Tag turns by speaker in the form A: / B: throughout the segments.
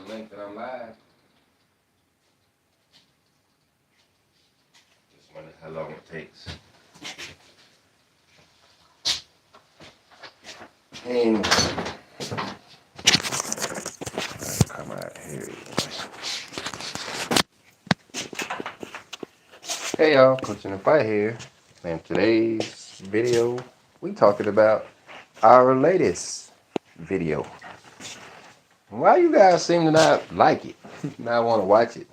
A: the link that I'm live. Just wonder how long it takes. Anyway, come out here. Hey y'all, Coach in the Fight here. And today's video, we talking about our latest video. Why you guys seem to not like it, not want to watch it?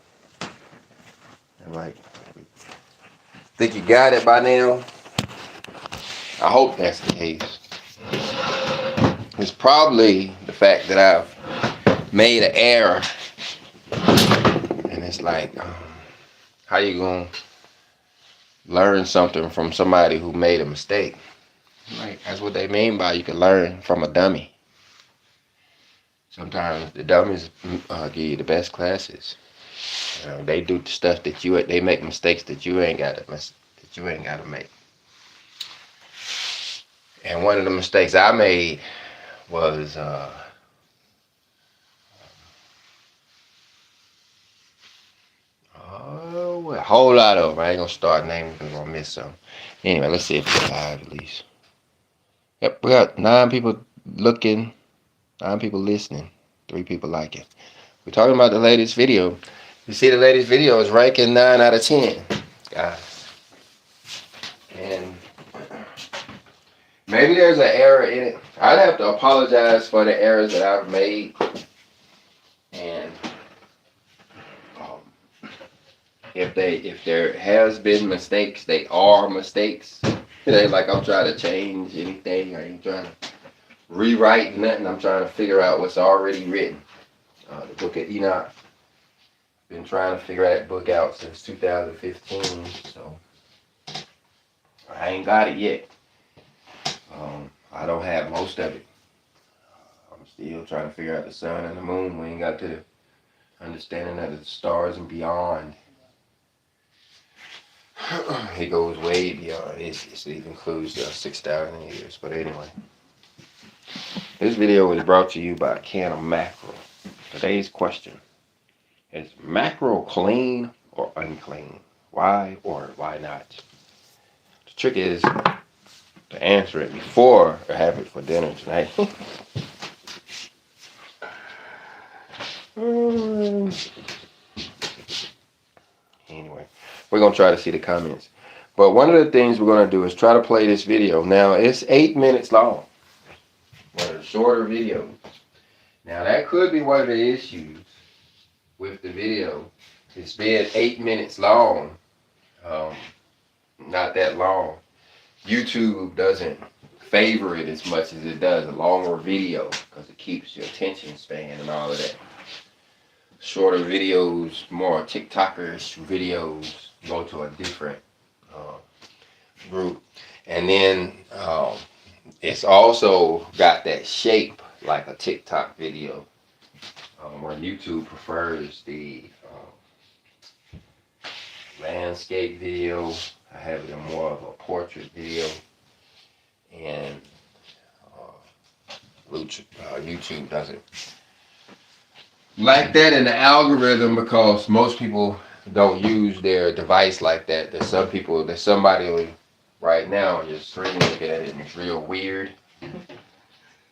A: And like, think you got it by now? I hope that's the case. It's probably the fact that I've made an error, and it's like, how you gonna learn something from somebody who made a mistake? Like, that's what they mean by you can learn from a dummy. Sometimes the dummies give you the best classes. They do stuff they make mistakes that you ain't gotta make. And one of the mistakes I made was a whole lot of them. I ain't gonna start naming because I'm gonna miss some. Anyway, let's see if it's live at least. Yep, we got 9 people looking, 9 people listening, 3 people liking. We're talking about the latest video. You see, the latest video is ranking 9 out of 10, guys. And maybe there's an error in it. I'd have to apologize for the errors that I've made. And if there has been mistakes, they are mistakes. It ain't like I'm trying to change anything. I ain't trying to rewrite nothing. I'm trying to figure out what's already written. The book of Enoch. Been trying to figure that book out since 2015. So I ain't got it yet. I don't have most of it. I'm still trying to figure out the sun and the moon. We ain't got to the understanding of the stars and beyond. It goes way beyond. It even includes 6,000 years. But anyway, this video is brought to you by a can of mackerel. Today's question is mackerel clean or unclean? Why or why not? The trick is to answer it before I have it for dinner tonight. Anyway, we're going to try to see the comments. But one of the things we're going to do is try to play this video. Now, it's 8 minutes long. One of the shorter videos. Now, that could be one of the issues with the video. It's being 8 minutes long. Not that long. YouTube doesn't favor it as much as it does a longer video because it keeps your attention span and all of that. Shorter videos, more TikTokerish videos, go to a different group. And then it's also got that shape like a TikTok video, where YouTube prefers the landscape video. I have it in more of a portrait video. And YouTube doesn't like that in the algorithm because most people don't use their device like that. There's somebody right now on your screen looking at it and it's real weird.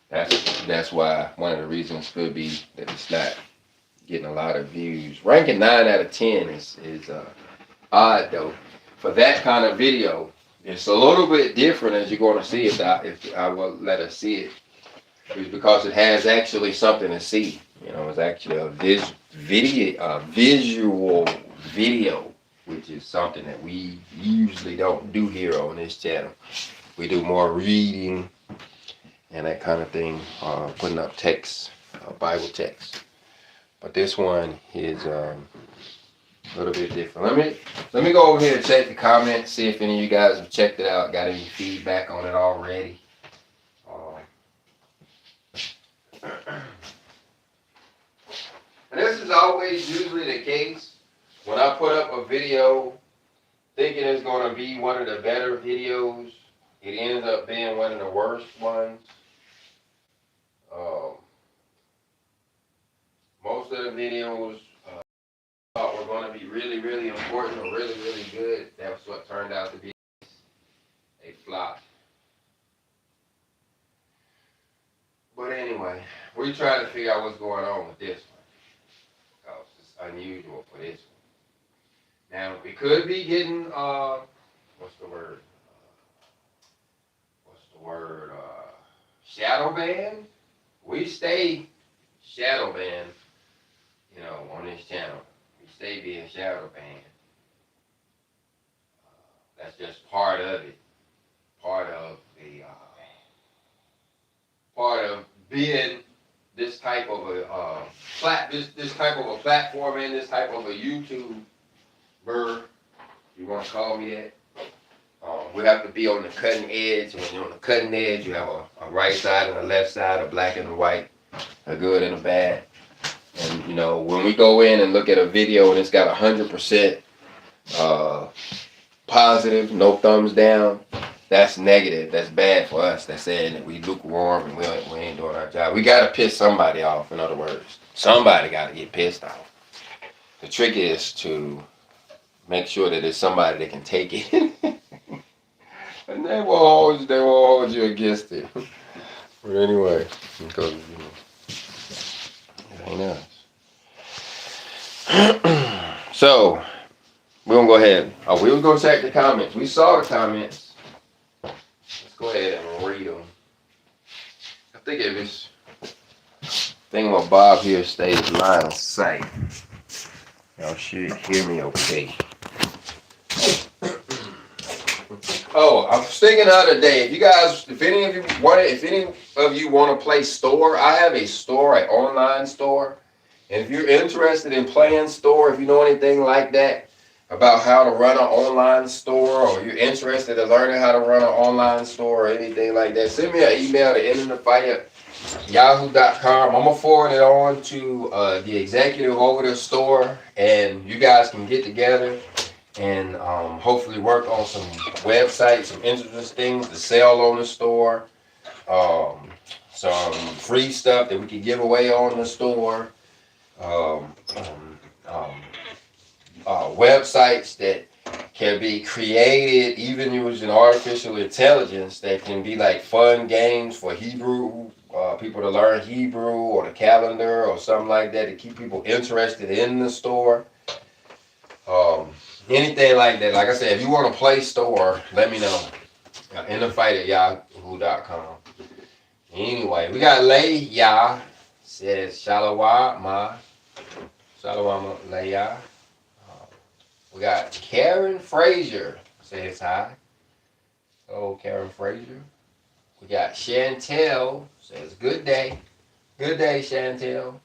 A: That's why one of the reasons could be that it's not getting a lot of views. Ranking 9 out of 10 is odd though. For that kind of video, it's a little bit different as you're going to see if I will let us see it. It's because it has actually something to see. It's actually a visual video, which is something that we usually don't do here on this channel. We do more reading and that kind of thing, putting up text, Bible text. But this one is a little bit different. Let me go over here and check the comments, see if any of you guys have checked it out, got any feedback on it already. And this is always usually the case when I put up a video thinking it's going to be one of the better videos. It ends up being one of the worst ones. Most of of the videos thought were going to be really, really important or really, really good. That's what turned out to be a flop. But anyway, we're trying to figure out what's going on with this one. Because it's unusual for this one. Now, we could be getting, what's the word? Shadow ban. We stay shadow ban, on this channel. We stay being shadow banned. That's just part of it. Part of being this type of a this type of a platform and this type of a YouTuber. You want to call me that? We have to be on the cutting edge. When you're on the cutting edge, you have a right side and a left side, a black and a white, a good and a bad. And when we go in and look at a video and it's got 100% positive, no thumbs down, that's negative. That's bad for us. That's saying that we lukewarm and we ain't doing our job. We got to piss somebody off. In other words, somebody got to get pissed off. The trick is to make sure that there's somebody that can take it. And they will always you against it. But anyway, because it ain't us. So we're gonna go ahead. We was gonna check the comments. We saw the comments. Let's go ahead and read them. I think if this thing with Bob here stays line of sight, y'all should hear me okay. Oh, I was thinking the other day, if any of you want to play store, I have a store, an online store. And if you're interested in playing store, if you know anything like that about how to run an online store, or you're interested in learning how to run an online store or anything like that, send me an email to inthefight@yahoo.com. I'm going to forward it on to the executive over the store, and you guys can get together and hopefully work on some websites, some interesting things to sell on the store, some free stuff that we can give away on the store, websites that can be created even using artificial intelligence that can be like fun games for Hebrew, people to learn Hebrew, or the calendar or something like that to keep people interested in the store. Anything like that. Like I said, if you want to play store, let me know. inthefight@yahoo.com. Anyway, we got Leah says Shalawah Ma. Shalawah Leah. We got Karen Frazier says hi. Oh, Karen Frazier. We got Chantel says good day. Good day, Chantel.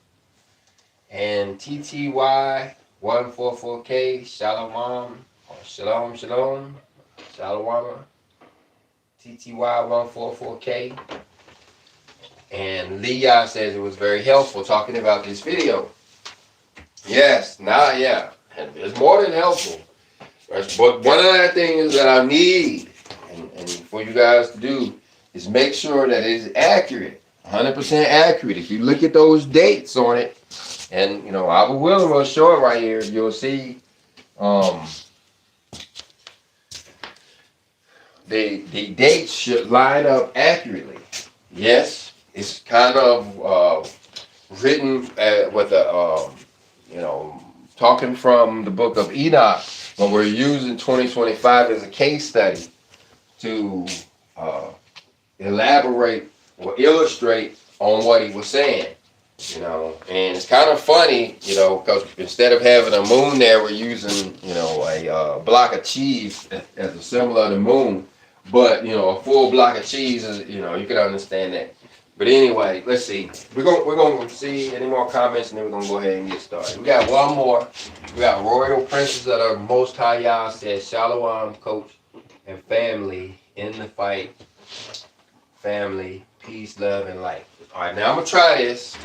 A: And TTY144K, Shalom, or Shalom, Shalom, Shalom, TTY144K. And Leah says it was very helpful talking about this video. Yes, yeah, it's more than helpful. But one of the things that I need, and for you guys to do, is make sure that it is accurate, 100% accurate. If you look at those dates on it, and I will show it right here. You'll see the dates should line up accurately. Yes, it's kind of written with a talking from the book of Enoch, but we're using 2025 as a case study to elaborate or illustrate on what he was saying. And it's kind of funny, because instead of having a moon there, we're using, a block of cheese as a symbol of the moon. But, a full block of cheese is, you can understand that. But anyway, let's see. We're going to see any more comments, and then we're going to go ahead and get started. We got one more. We got Royal Princess of the Most High Yah says, Shalom, coach, and family, in the fight, family, peace, love, and light. All right, now I'm going to try this.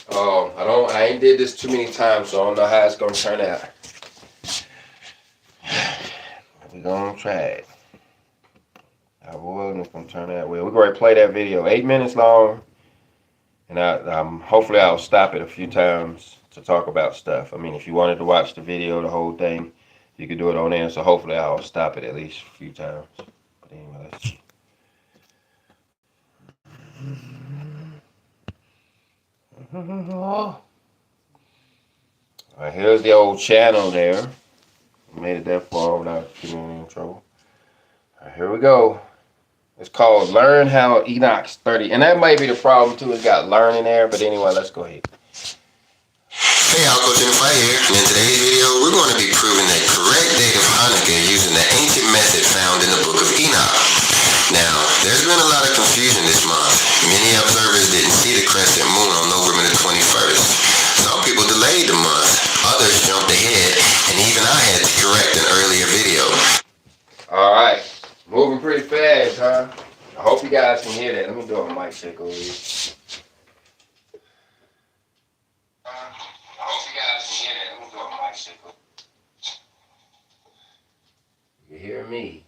A: I ain't did this too many times, so I don't know how it's going to turn out. We're going to try it. I will, and it's going to turn out well. We're going to play that video. 8 minutes long. And hopefully I'll stop it a few times to talk about stuff. I mean, if you wanted to watch the video, the whole thing, you could do it on there. So hopefully I'll stop it at least a few times. But anyway, let's see. All right, here's the old channel there. Made it that far without getting in trouble. All right, here we go. It's called Learn How Enoch's 30. And that might be the problem too. It's got learn in there. But anyway, let's go ahead.
B: Hey, y'all, Coach Inthefight here, and in today's video, we're going to be proving the correct date of Hanukkah using the ancient method found in the book of Enoch. Now, there's been a lot of confusion this month. Many observers didn't see the crescent moon on November the 21st. Some people delayed the month, others jumped ahead, and even I had to correct an earlier video.
A: All right, moving pretty fast, huh? I hope you guys can hear that. Let me do a mic check over here. You hear me?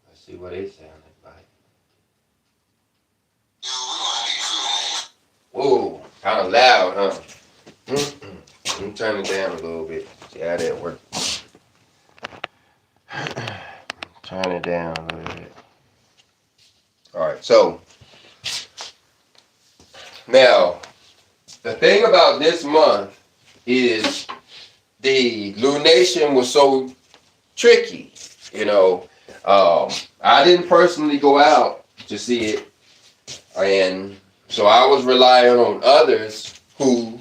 A: Let's see what it sounded like. Whoa, kind of loud, huh? Let me turn it down a little bit. See how that works. Turn it down a little bit. All right, so now the thing about this month is the lunation was so tricky. You know, I didn't personally go out to see it, and so I was relying on others who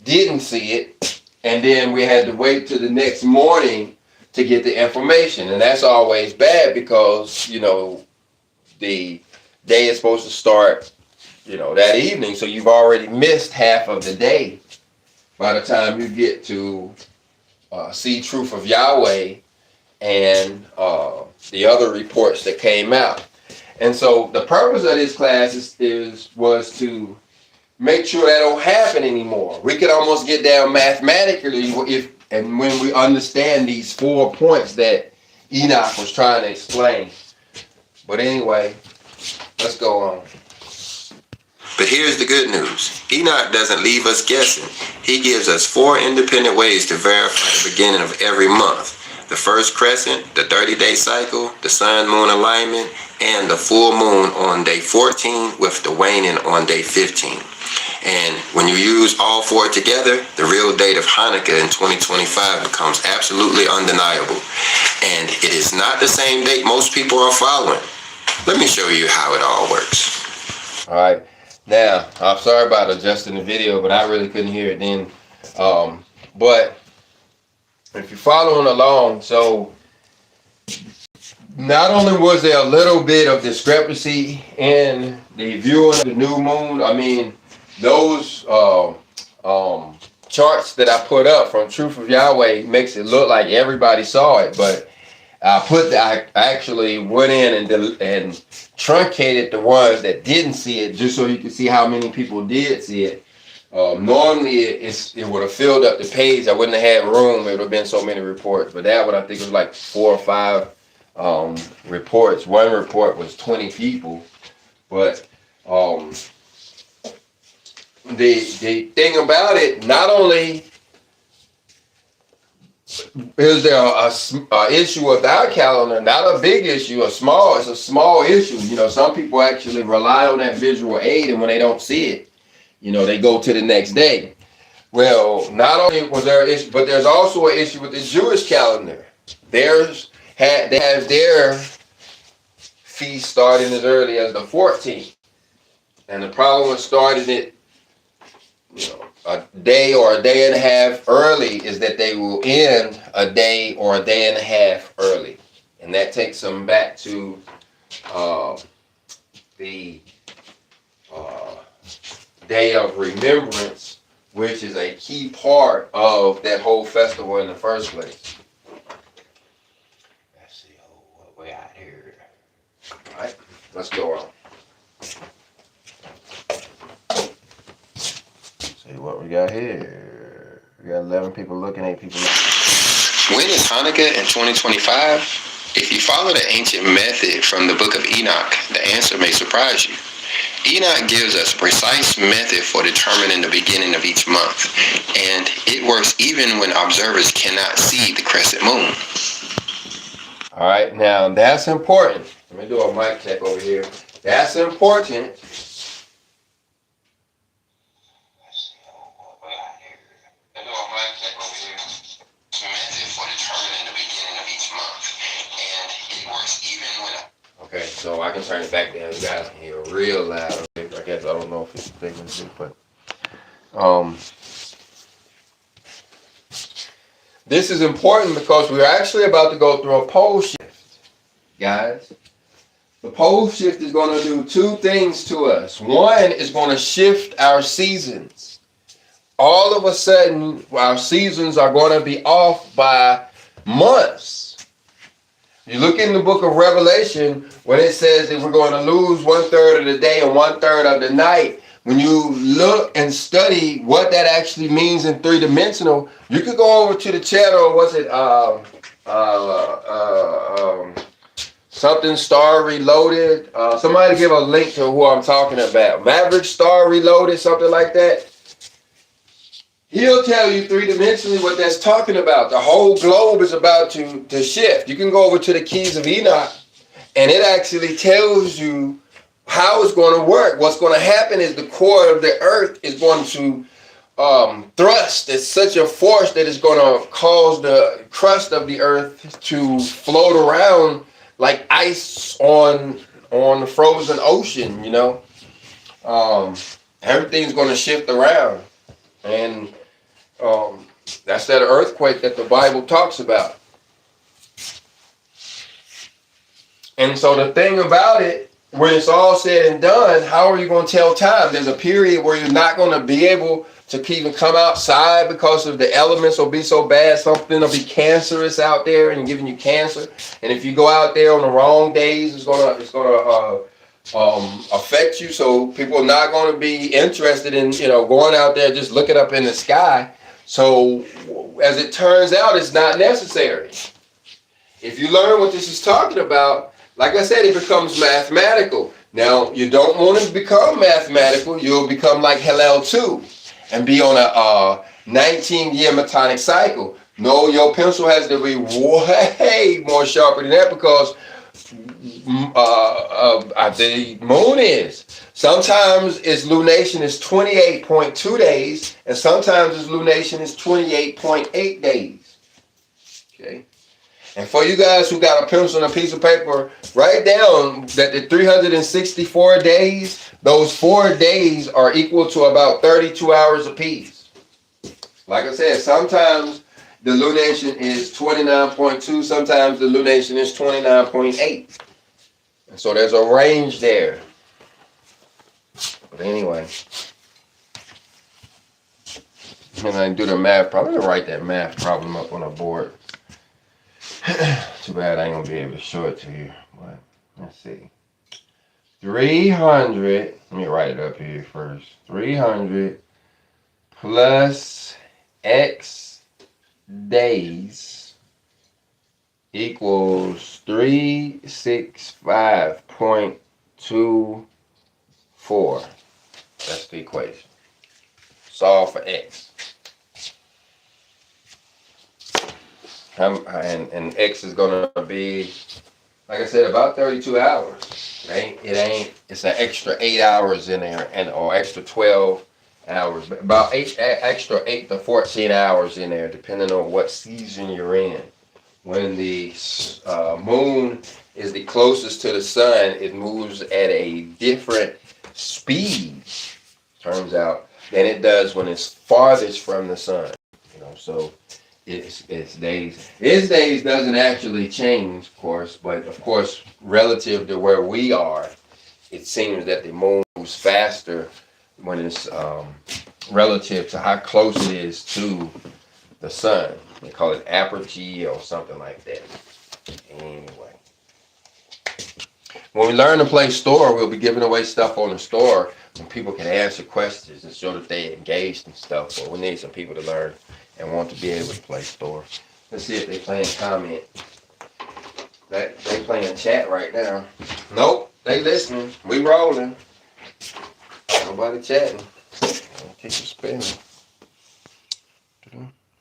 A: didn't see it, and then we had to wait till the next morning to get the information, and that's always bad because, you know, the day is supposed to start, you know, that evening, so you've already missed half of the day by the time you get to see Truth of Yahweh and the other reports that came out. And so the purpose of this class was to make sure that don't happen anymore. We could almost get down mathematically when we understand these 4 points that Enoch was trying to explain. But anyway, let's go on.
B: But here's the good news. Enoch doesn't leave us guessing. He gives us 4 independent ways to verify the beginning of every month. The first crescent, the 30-day cycle, the sun-moon alignment, and the full moon on day 14 with the waning on day 15. And when you use all 4 together, the real date of Hanukkah in 2025 becomes absolutely undeniable. And it is not the same date most people are following. Let me show you how it all works.
A: All right. Now, I'm sorry about adjusting the video, but I really couldn't hear it then. But if you're following along, so not only was there a little bit of discrepancy in the viewing of the new moon, I mean, those charts that I put up from Truth of Yahweh makes it look like everybody saw it, but I actually went in and truncated the ones that didn't see it just so you can see how many people did see it. Normally it would have filled up the page. I wouldn't have had room. It would have been so many reports. But that one, I think it was like 4 or 5 reports. One report was 20 people. But the thing about it, not only is there a issue with our calendar, not a big issue, it's a small issue. You know, some people actually rely on that visual aid, and when they don't see it, you know, they go to the next day. Well, not only was there an issue, but there's also an issue with the Jewish calendar. They have their feast starting as early as the 14th. And the problem with starting it, you know, a day or a day and a half early is that they will end a day or a day and a half early. And that takes them back to the Day of Remembrance, which is a key part of that whole festival in the first place. Let's see what we got here. All right, let's go on. See what we got here. We got 11 people looking, 8 people looking.
B: When is Hanukkah in 2025? If you follow the ancient method from the book of Enoch, the answer may surprise you. Enoch gives us a precise method for determining the beginning of each month, and it works even when observers cannot see the crescent moon.
A: All right, now that's important. Let me do a mic check over here. That's important. Okay, so I can turn it back down. You guys can hear real loud. I guess I don't know if it's big enough, but this is important because we're actually about to go through a pole shift, guys. The pole shift is going to do two things to us. One is going to shift our seasons. All of a sudden, our seasons are going to be off by months. You look in the book of Revelation when it says that we're going to lose 1/3 of the day and 1/3 of the night. When you look and study what that actually means in three-dimensional, you could go over to the channel. Was it something Star Reloaded? Somebody give a link to who I'm talking about. Maverick Star Reloaded, something like that. He'll tell you three-dimensionally what that's talking about. The whole globe is about to shift. You can go over to the Keys of Enoch, and it actually tells you how it's going to work. What's going to happen is the core of the earth is going to thrust. It's such a force that it's going to cause the crust of the earth to float around like ice on the frozen ocean, you know. Everything's going to shift around. And that's that earthquake that the Bible talks about. And so the thing about it, when it's all said and done, how are you going to tell time? There's a period where you're not going to be able to even come outside because of the elements will be so bad. Something will be cancerous out there and giving you cancer. And if you go out there on the wrong days, it's gonna affect you. So people are not going to be interested in going out there just looking up in the sky. So as it turns out, it's not necessary. If you learn what this is talking about, like I said, it becomes mathematical. Now, you don't want to become mathematical. You'll become like Hillel 2 and be on a 19-year metonic cycle. No, your pencil has to be way more sharper than that because the moon is. Sometimes its lunation is 28.2 days, and sometimes its lunation is 28.8 days. Okay? And for you guys who got a pencil and a piece of paper, write down that the 364 days, those 4 days are equal to about 32 hours apiece. Like I said, sometimes the lunation is 29.2, sometimes the lunation is 29.8. And so there's a range there. But anyway, when I do the math problem, I'm going to write that math problem up on a board. Too bad I ain't going to be able to show it to you. But let's see. 300, let me write it up here first. 300 plus X days equals 365.24. That's the equation. Solve for X. And X is going to be, like I said, about 32 hours. It's an extra 8 hours in there, or extra 12 hours. About extra 8 to 14 hours in there, depending on what season you're in. When the moon is the closest to the sun, it moves at a different speed, turns out, than it does when it's farthest from the sun. So its days. Its days doesn't actually change, of course, but of course, relative to where we are, it seems that the moon moves faster when it's relative to how close it is to the sun. They call it apergy or something like that. Anyway, when we learn to play store, we'll be giving away stuff on the store and people can answer questions and show that they engaged and stuff. But we need some people to learn and want to be able to play store. Let's see if they playing comment. They playing chat right now. Nope, they listening. We rolling. nobody chatting. Keep it spinning.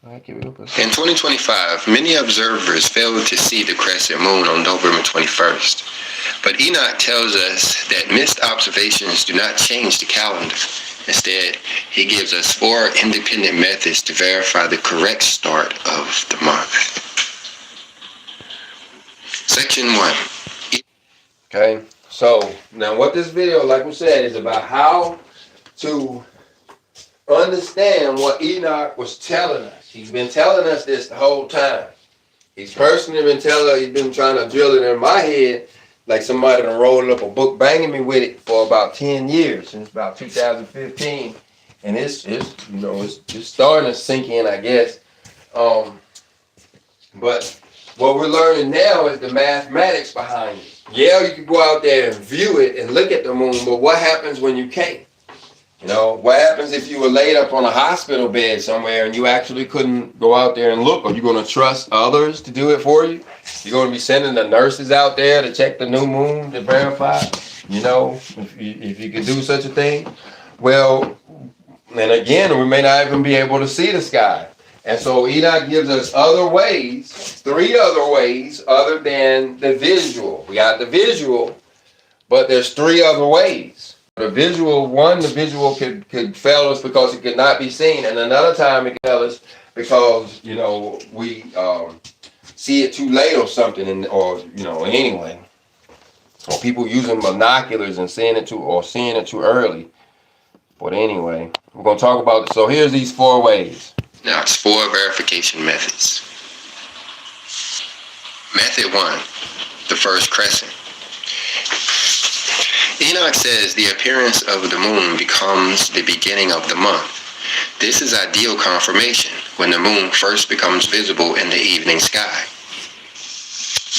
B: In 2025, many observers failed to see the crescent moon on November 21st. But Enoch tells us that missed observations do not change the calendar. Instead, he gives us 4 independent methods to verify the correct start of the month. Section 1.
A: Okay, so now what this video, like we said, is about how to understand what Enoch was telling us. He's been telling us this the whole time. He's personally been he's been trying to drill it in my head like somebody done rolled up a book, banging me with it for about 10 years, since about 2015. And it's starting to sink in, I guess. But what we're learning now is the mathematics behind it. Yeah, you can go out there and view it and look at the moon, but what happens when you can't? You know, what happens if you were laid up on a hospital bed somewhere and you actually couldn't go out there and look? Are you going to trust others to do it for you? You're going to be sending the nurses out there to check the new moon to verify, you know, if you could do such a thing? Well, and again, we may not even be able to see the sky. And so Enoch gives us other ways, 3 other ways other than the visual. We got the visual, but there's 3 other ways. The visual could fail us because it could not be seen, and another time it could fail us because, you know, we see it too late or something, anyway. Or people using binoculars and seeing it too early. But anyway, we're gonna talk about it. So here's these 4 ways.
B: Now it's 4 verification methods. Method 1, the first crescent. Enoch says the appearance of the moon becomes the beginning of the month. This is ideal confirmation when the moon first becomes visible in the evening sky.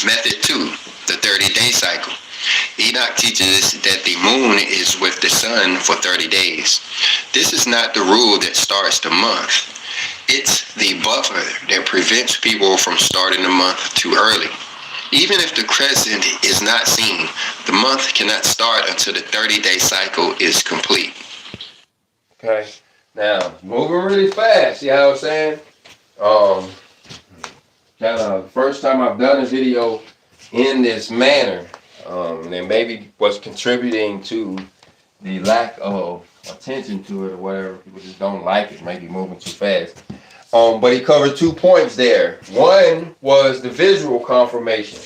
B: Method 2, the 30-day cycle. Enoch teaches that the moon is with the sun for 30 days. This is not the rule that starts the month. It's the buffer that prevents people from starting the month too early. Even if the crescent is not seen, the month cannot start until the 30-day cycle is complete.
A: Okay, now moving really fast. See how I'm saying? First time I've done a video in this manner, and it maybe was contributing to the lack of attention to it or whatever. People just don't like it, maybe moving too fast. But he covered 2 points there. One was the visual confirmation.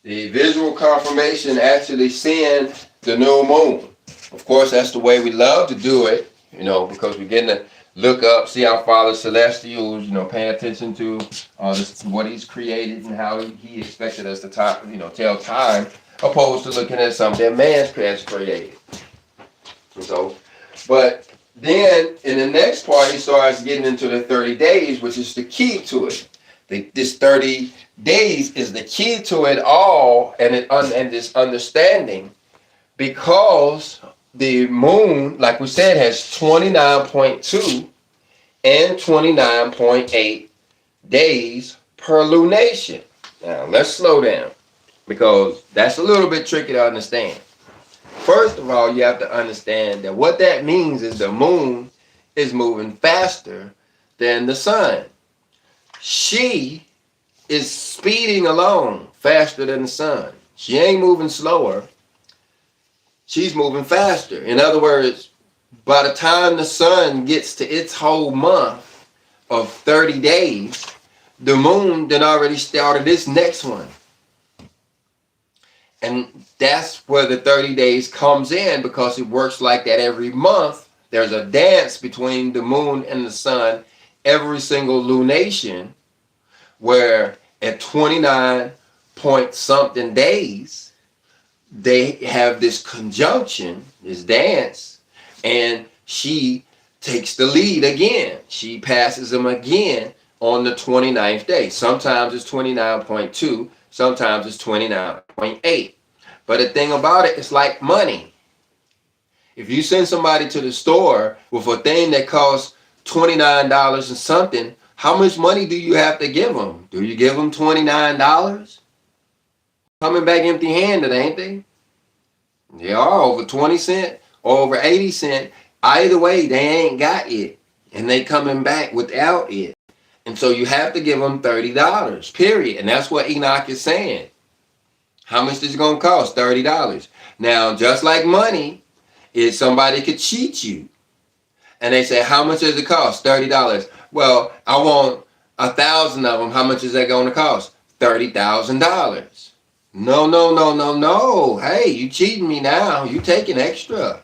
A: The visual confirmation actually seeing the new moon. Of course, that's the way we love to do it, you know, because we're getting to look up, see our Father Celestial, you know, paying attention to what He's created and how He expected us to tell time, opposed to looking at something that man has created. So, but then in the next part, he starts getting into the 30 days, which is the key to it. This 30 days is the key to it all, and this understanding, because the moon, like we said, has 29.2 and 29.8 days per lunation. Now, let's slow down, because that's a little bit tricky to understand. First of all, you have to understand that what that means is the moon is moving faster than the sun. She is speeding along faster than the sun. She ain't moving slower. She's moving faster. In other words, by the time the sun gets to its whole month of 30 days, the moon then already started this next one. And that's where the 30 days comes in, because it works like that every month. There's a dance between the moon and the sun every single lunation, where at 29 point something days, they have this conjunction, this dance, and she takes the lead again. She passes them again on the 29th day. Sometimes it's 29.2, sometimes it's 29.8. But the thing about it, it's like money. If you send somebody to the store with a thing that costs $29 and something, how much money do you have to give them? Do you give them $29? Coming back empty-handed, ain't they? They are over 20 cents.
B: or over 80 cents, either way, they ain't got it. And they coming back without it. And so you have to give them $30, period. And that's what Enoch is saying. How much is it going to cost? $30. Now, just like money, if somebody could cheat you, and they say, how much does it cost? $30. Well, I want 1,000 of them. How much is that going to cost? $30,000. No, no, no, no, no. Hey, you cheating me now. You taking extra.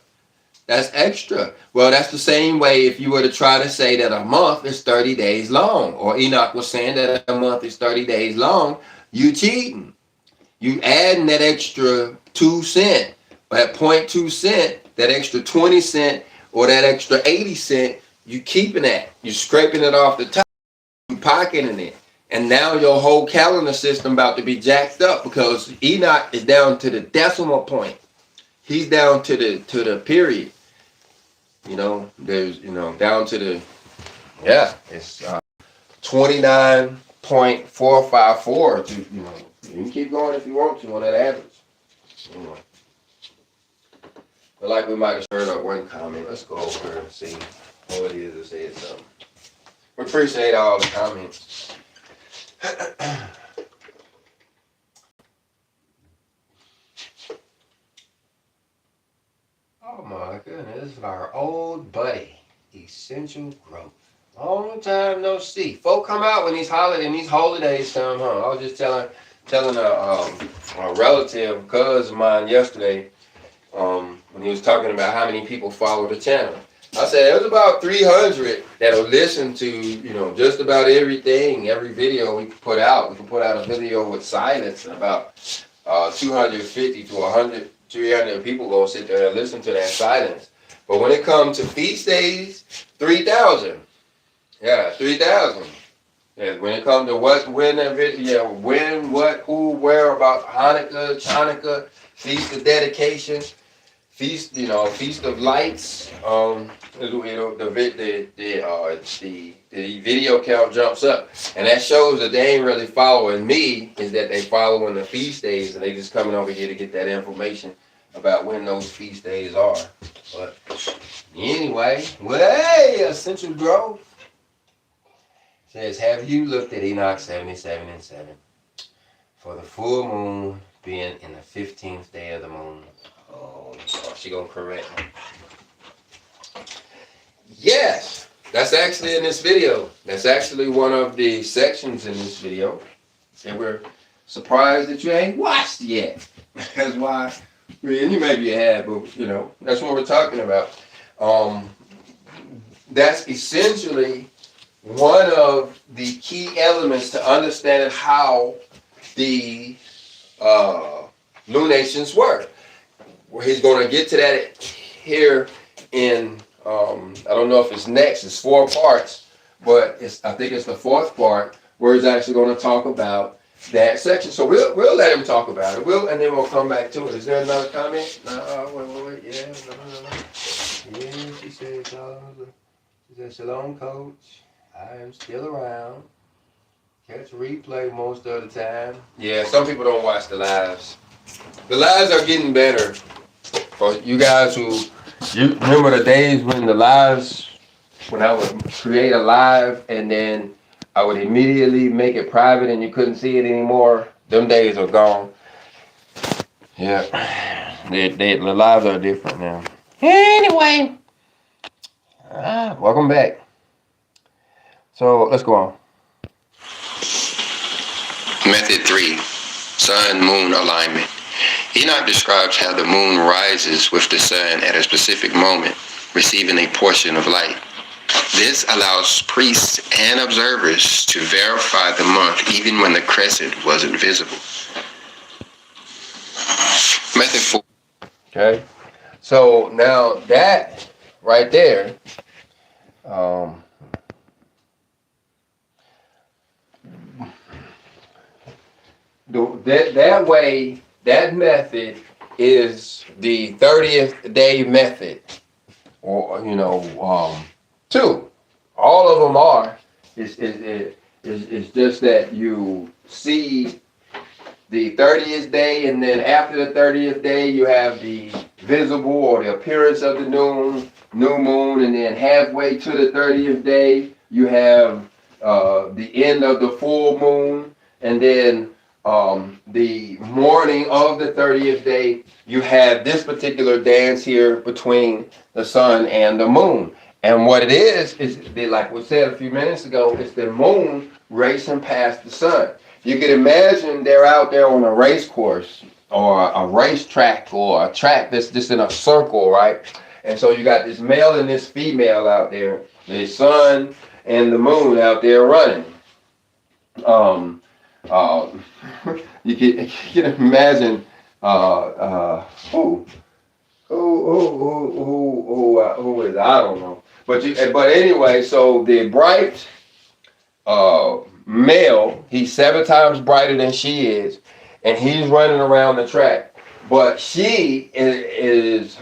B: That's extra. Well, that's the same way if you were to try to say that a month is 30 days long, or Enoch was saying that a month is 30 days long, you cheating. You adding that extra 2 cents, that 0.2 cent, that extra 20 cent, or that extra 80 cent, you keeping that. You're scraping it off the top, you pocketing it. And now your whole calendar system about to be jacked up because Enoch is down to the decimal point. He's down to the period. You know, there's, you know, down to the, yeah, it's 29.454. You know, you can keep going if you want to on that average. You know. But like we might have heard up one comment. Let's go over and see what it is that said something. We appreciate all the comments. Oh my goodness, this is our old buddy, Essential Growth. Long time no see. Folk come out when these holidays come home. I was just telling a relative, cousin of mine yesterday, when he was talking about how many people follow the channel. I said there's about 300 that'll listen to, you know, just about everything, every video we can put out. We can put out a video with silence, and about 250 to 100, 300 people gonna sit there and listen to that silence. But when it comes to feast days, 3,000. Yeah, 3,000. Yeah, when it comes to what, when, that video, yeah, when, what, who, where, about Hanukkah, Chanukah, Feast of Dedication, Feast, you know, Feast of Lights. The video count jumps up, and that shows that they ain't really following me. Is that they following the feast days, and they just coming over here to get that information about when those feast days are. But anyway, well, hey, Essential Growth says, have you looked at Enoch 77 and 7 for the full moon being in the 15th day of the moon? Oh, she gonna correct me. Yes, that's actually in this video. That's actually one of the sections in this video. And we're surprised that you ain't watched yet. That's why, I mean, you maybe you have, but you know, that's what we're talking about. That's essentially one of the key elements to understanding how the lunations work. Where he's going to get to that here in, I don't know if it's next, it's 4 parts, but I think it's the 4th part where he's actually going to talk about that section. So we'll let him talk about it. And then we'll come back to it. Is there another comment? No, wait, yeah, no. Yeah, she said, shalom, coach. I am still around. Catch replay most of the time. Yeah, some people don't watch the lives. The lives are getting better. For you guys you remember the days when the lives, when I would create a live and then I would immediately make it private and you couldn't see it anymore. Them days are gone. Yeah, the lives are different now. Anyway, welcome back. So let's go on. Method 3, Sun-Moon alignment. Enoch describes how the moon rises with the sun at a specific moment, receiving a portion of light. This allows priests and observers to verify the month even when the crescent wasn't visible. Method 4. Okay, so now that right there, that way, that method is the 30th day method, or 2. All of them are. It's just that you see the 30th day, and then after the 30th day, you have the
A: visible, or the appearance of the new moon, and then halfway to the 30th day, you have the end of the full moon, and then the morning of the 30th day, you have this particular dance here between the sun and the moon. And what it is like we said a few minutes ago, it's the moon racing past the sun. You can imagine they're out there on a race course or a racetrack or a track that's just in a circle, right? And so you got this male and this female out there, the sun and the moon out there running. You can imagine who is it? I don't know. But anyway, so the bright male, he's 7 times brighter than she is, and he's running around the track. But she is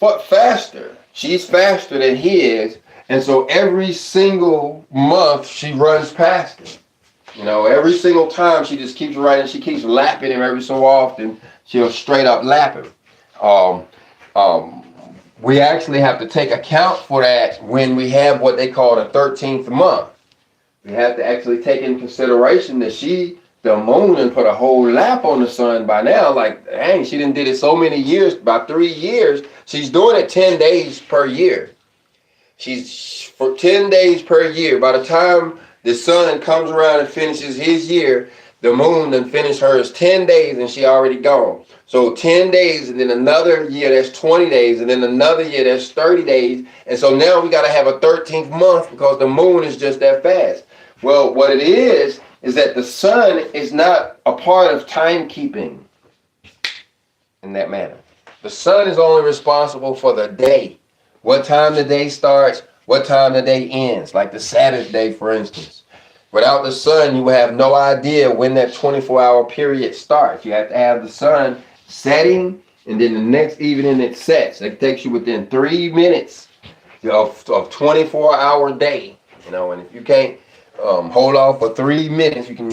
A: faster. She's faster than he is, and so every single month she runs past him. You know, every single time she just keeps running. She keeps lapping him every so often. She'll straight up lap him. We actually have to take account for that when we have what they call the 13th month. We have to actually take in consideration that the moon, and put a whole lap on the sun by now. Like, dang, she done did it so many years, about 3 years. She's doing it 10 days per year. She's for 10 days per year. By the time the sun comes around and finishes his year, the moon done finished hers 10 days and she already gone. So 10 days, and then another year that's 20 days, and then another year that's 30 days. And so now we got to have a 13th month because the moon is just that fast. Well, what it is that the sun is not a part of timekeeping in that manner. The sun is only responsible for the day. What time the day starts, what time the day ends, like the Saturday, for instance. Without the sun, you will have no idea when that 24-hour period starts. You have to have the sun setting, and then the next evening it sets. It takes you within 3 minutes of 24-hour day. You know, and if you can't hold off for 3 minutes, you can,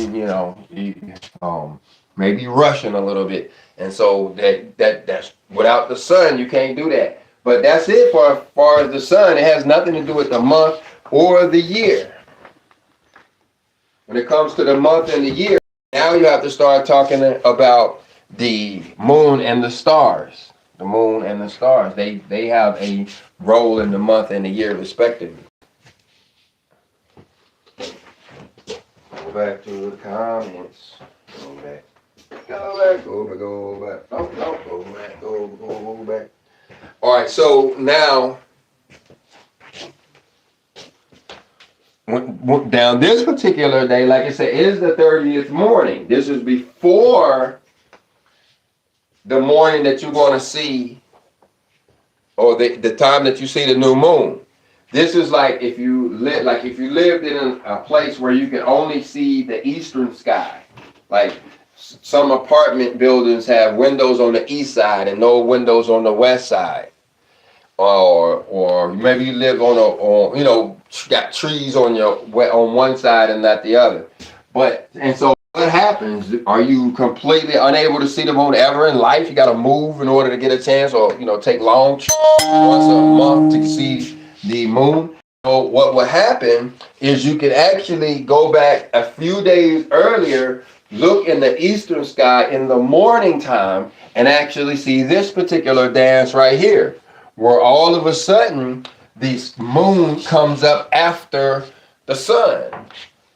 A: maybe rushing a little bit. And so that's without the sun, you can't do that. But that's it for as far as the sun. It has nothing to do with the month or the year. When it comes to the month and the year, now you have to start talking about the moon and the stars. The moon and the stars. They have a role in the month and the year respectively. Go back to the comments. Go back. Go back. Don't go back. Go back. All right, so now, down this particular day, like I said, is the 30th morning. This is before the morning that you're going to see, or the time that you see the new moon. This is like if you lived in a place where you can only see the eastern sky. Like some apartment buildings have windows on the east side and no windows on the west side. Or maybe you live got trees on one side and not the other. And so what happens? Are you completely unable to see the moon ever in life? You got to move in order to get a chance, or take long trips once a month to see the moon. So what will happen is you can actually go back a few days earlier, look in the eastern sky in the morning time, and actually see this particular dance right here, where all of a sudden the moon comes up after the sun.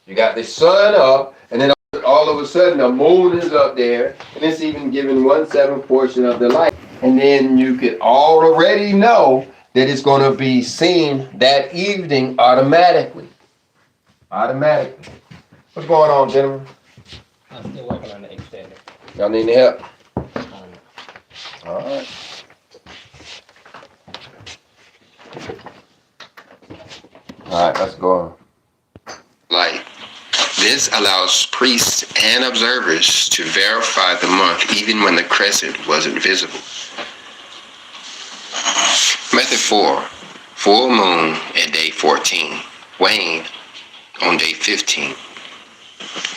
A: You got the sun up, and then all of a sudden the moon is up there, and it's even given 1/7 portion of the light. And then you could already know that it's going to be seen that evening automatically. What's going on, gentlemen?
C: I'm still working on the extender.
A: Y'all need any help? All right. All right, let's go on.
B: Light. This allows priests and observers to verify the month even when the crescent wasn't visible. Method 4. Full moon at day 14. Wane on day 15.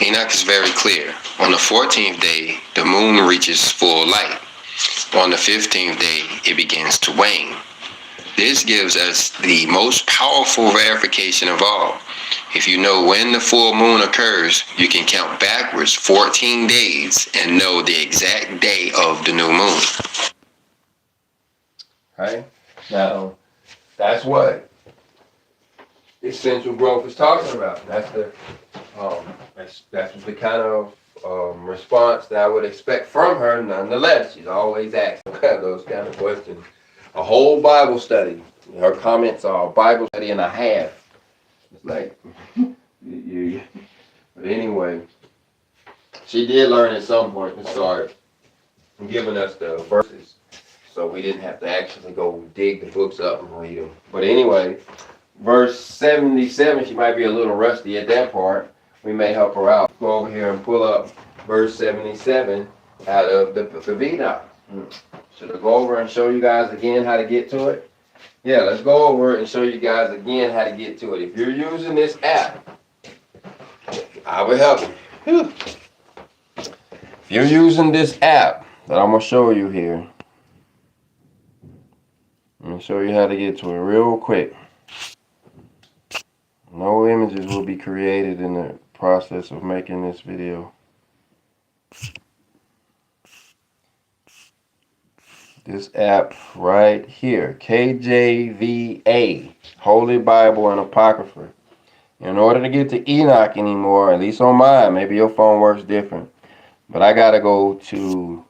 B: Enoch is very clear. On the 14th day, the moon reaches full light. On the 15th day, it begins to wane. This gives us the most powerful verification of all. If you know when the full moon occurs, you can count backwards 14 days and know the exact day of the new moon.
A: Okay? Now, that's what essential growth is talking about. That's the that's the kind of response that I would expect from her. Nonetheless, she's always asking those kind of questions. A whole Bible study. Her comments are a Bible study and a half. It's like, but anyway, she did learn at some point to start giving us the verses, so we didn't have to actually go dig the books up and read them. But anyway, verse 77, she might be a little rusty at that part. We may help her out. Go over here and pull up verse 77 out of the book of Enoch. Should I go over and show you guys again how to get to it? Yeah, let's go over and show you guys again how to get to it. If you're using this app, I will help you. If you're using this app that I'm going to show you here, I'm going to show you how to get to it real quick. No images will be created in the process of making this video. This app right here, KJVA, Holy Bible and Apocrypha. In order to get to Enoch anymore, at least on mine, maybe your phone works different, but I gotta go to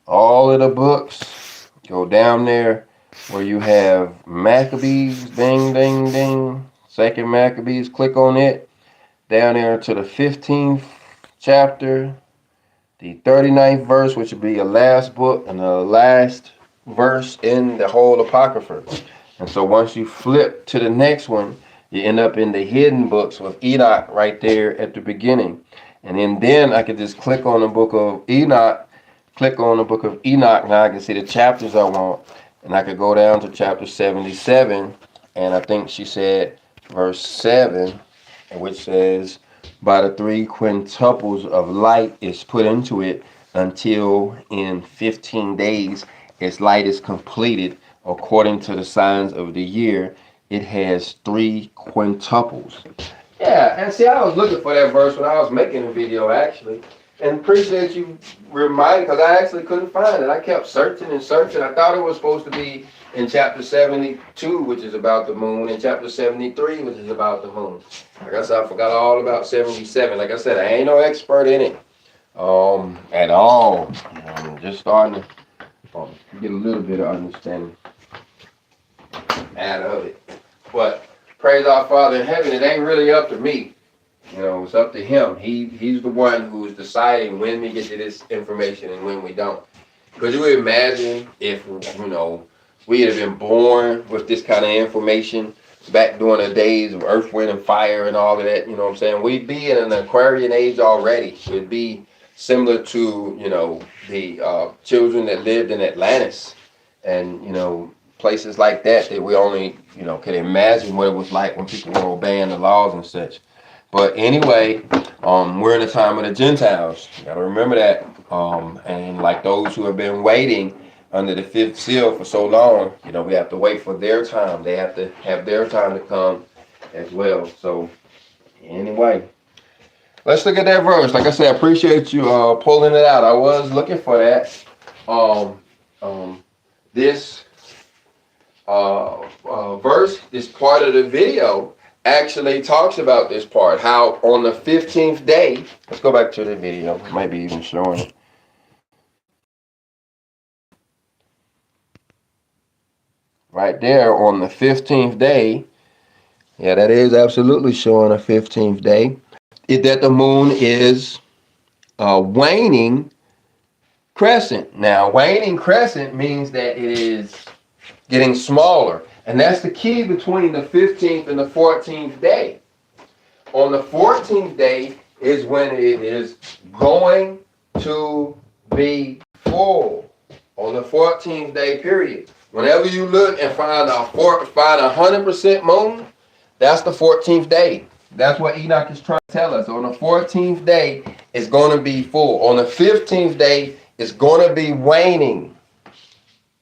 A: all of the books, go down there where you have Maccabees, ding, ding, ding, second Maccabees, click on it, down there to the 15th chapter, the 39th verse, which would be your last book and the last verse in the whole Apocrypha. And so once you flip to the next one, you end up in the hidden books with Enoch right there at the beginning. And then I could just click on the book of Enoch, click on the book of Enoch. Now I can see the chapters I want. And I could go down to chapter 77. And I think she said verse 7, which says, by the 3 quintuples of light is put into it until in 15 days its light is completed according to the signs of the year. It has 3 quintuples. Yeah, and see, I was looking for that verse when I was making the video, actually. And appreciate you reminding, because I actually couldn't find it. I kept searching and searching. I thought it was supposed to be in chapter 72, which is about the moon, and chapter 73, which is about the moon. Like I said, I forgot all about 77. Like I said, I ain't no expert in it at all. I'm just starting to get a little bit of understanding out of it. But praise our Father in heaven, it ain't really up to me. You know, it's up to him. He's the one who's deciding when we get to this information and when we don't. Could you imagine if, you know, we had been born with this kind of information back during the days of earth, wind, and fire and all of that, you know what I'm saying? We'd be in an Aquarian age already. It'd be similar to, you know, the children that lived in Atlantis and, you know, places like that we only, you know, could imagine what it was like when people were obeying the laws and such. But anyway, we're in the time of the Gentiles. You gotta remember that. And like those who have been waiting under the 5th seal for so long, you know, we have to wait for their time. They have to have their time to come as well. So anyway, let's look at that verse. Like I said, I appreciate you pulling it out. I was looking for that. This verse, this part of the video, actually talks about this part, how on the 15th day, let's go back to the video, might be even showing it. Right there on the 15th day, yeah, that is absolutely showing a 15th day, is that the moon is waning crescent. Now, waning crescent means that it is getting smaller. And that's the key between the 15th and the 14th day. On the 14th day is when it is going to be full. On the 14th day period. Whenever you look and find a 100% moon, that's the 14th day. That's what Enoch is trying to tell us. On the 14th day, it's going to be full. On the 15th day, it's going to be waning.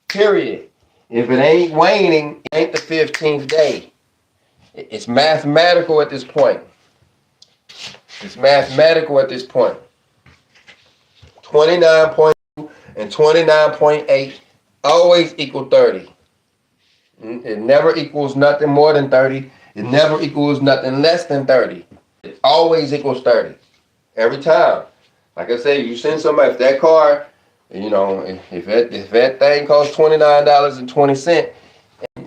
A: Period. If it ain't waning, it ain't the 15th day. It's mathematical at this point. It's mathematical at this point. 29.2 and 29.8 always equal 30. It never equals nothing more than 30. It never equals nothing less than 30. It always equals 30. Every time. Like I say, you send somebody, if that car, you know, if that thing costs $29.20,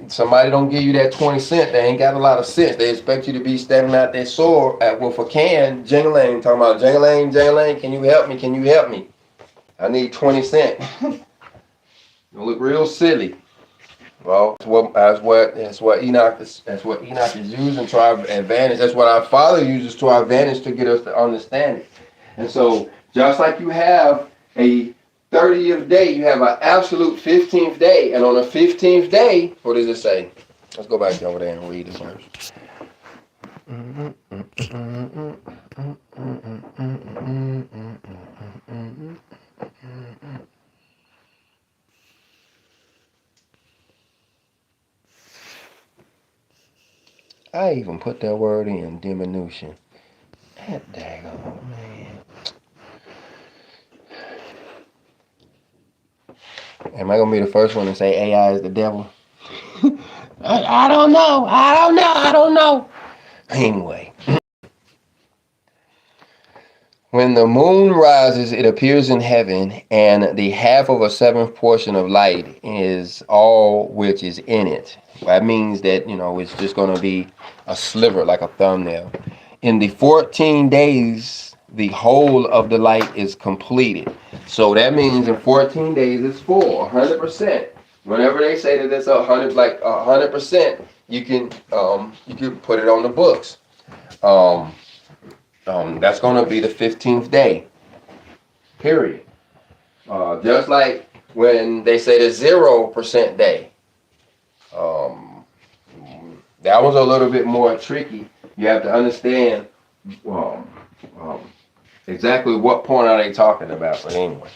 A: somebody don't give you that 20 cents, they ain't got a lot of sense. They expect you to be standing out there sore with a can, jingling, talking about jingling, jingling, can you help me, can you help me? I need 20 cents. You look real silly. Well, that's what Enoch is using to our advantage. That's what our Father uses to our advantage to get us to understand it. And so, just like you have a 30th day, you have an absolute 15th day. And on the 15th day, what does it say? Let's go back over there and read it first. I even put that word in, diminution. That daggone man. Am I gonna be the first one to say AI is the devil? I don't know. Anyway. When the moon rises, it appears in heaven, and the half of a seventh portion of light is all which is in it. That means that, you know, it's just going to be a sliver, like a thumbnail. In the 14 days, the whole of the light is completed. So that means in 14 days, it's full, 100%. Whenever they say that it's 100%, you can put it on the books. That's going to be the 15th day, period. Just like when they say the 0% day. That was a little bit more tricky. You have to understand exactly what point are they talking about. But anyway,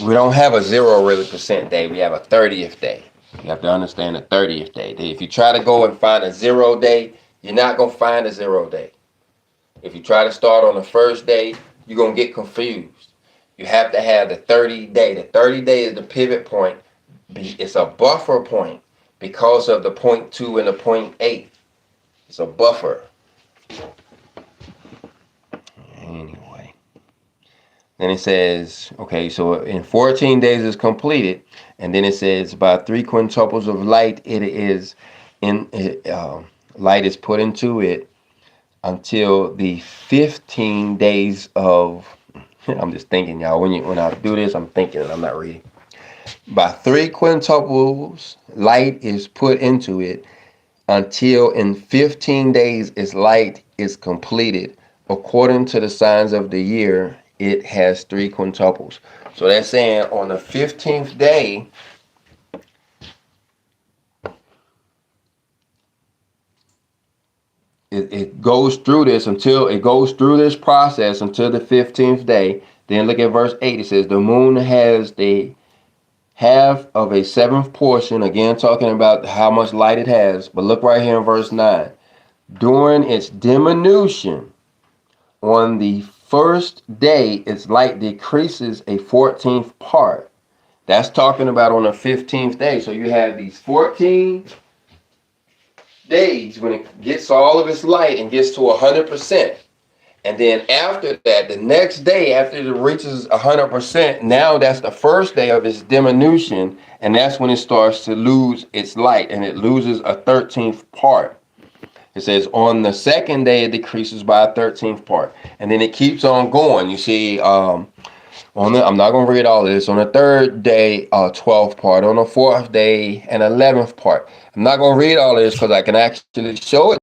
A: we don't have a 0% day. We have a 30th day. You have to understand the 30th day. If you try to go and find a 0 day, you're not going to find a 0 day. If you try to start on the first day, you're going to get confused. You have to have the 30 day. The 30 day is the pivot point. It's a buffer point because of the 0.2 and the 0.8. It's a buffer. Anyway. Then it says, okay, so in 14 days is completed. And then it says about 3 quintuples of light light is put into it until the 15 days of, I'm just thinking, y'all, when I do this, I'm thinking, I'm not reading. By 3 quintuples, light is put into it until in 15 days its light is completed. According to the signs of the year, it has 3 quintuples. So that's saying on the 15th day, it goes through this process until the 15th day. Then look at verse 8. It says the moon has the half of a seventh portion. Again, talking about how much light it has. But look right here in verse 9. During its diminution, on the first day, its light decreases a 14th part. That's talking about on the 15th day. So you have these 14 days when it gets all of its light and gets to 100%. And then after that, the next day, after it reaches 100%, now that's the first day of its diminution, and that's when it starts to lose its light, and it loses a 13th part. It says on the second day, it decreases by a 13th part, and then it keeps on going. You see, I'm not going to read all of this. On the third day, 12th part. On the fourth day, an 11th part. I'm not going to read all of this because I can actually show it.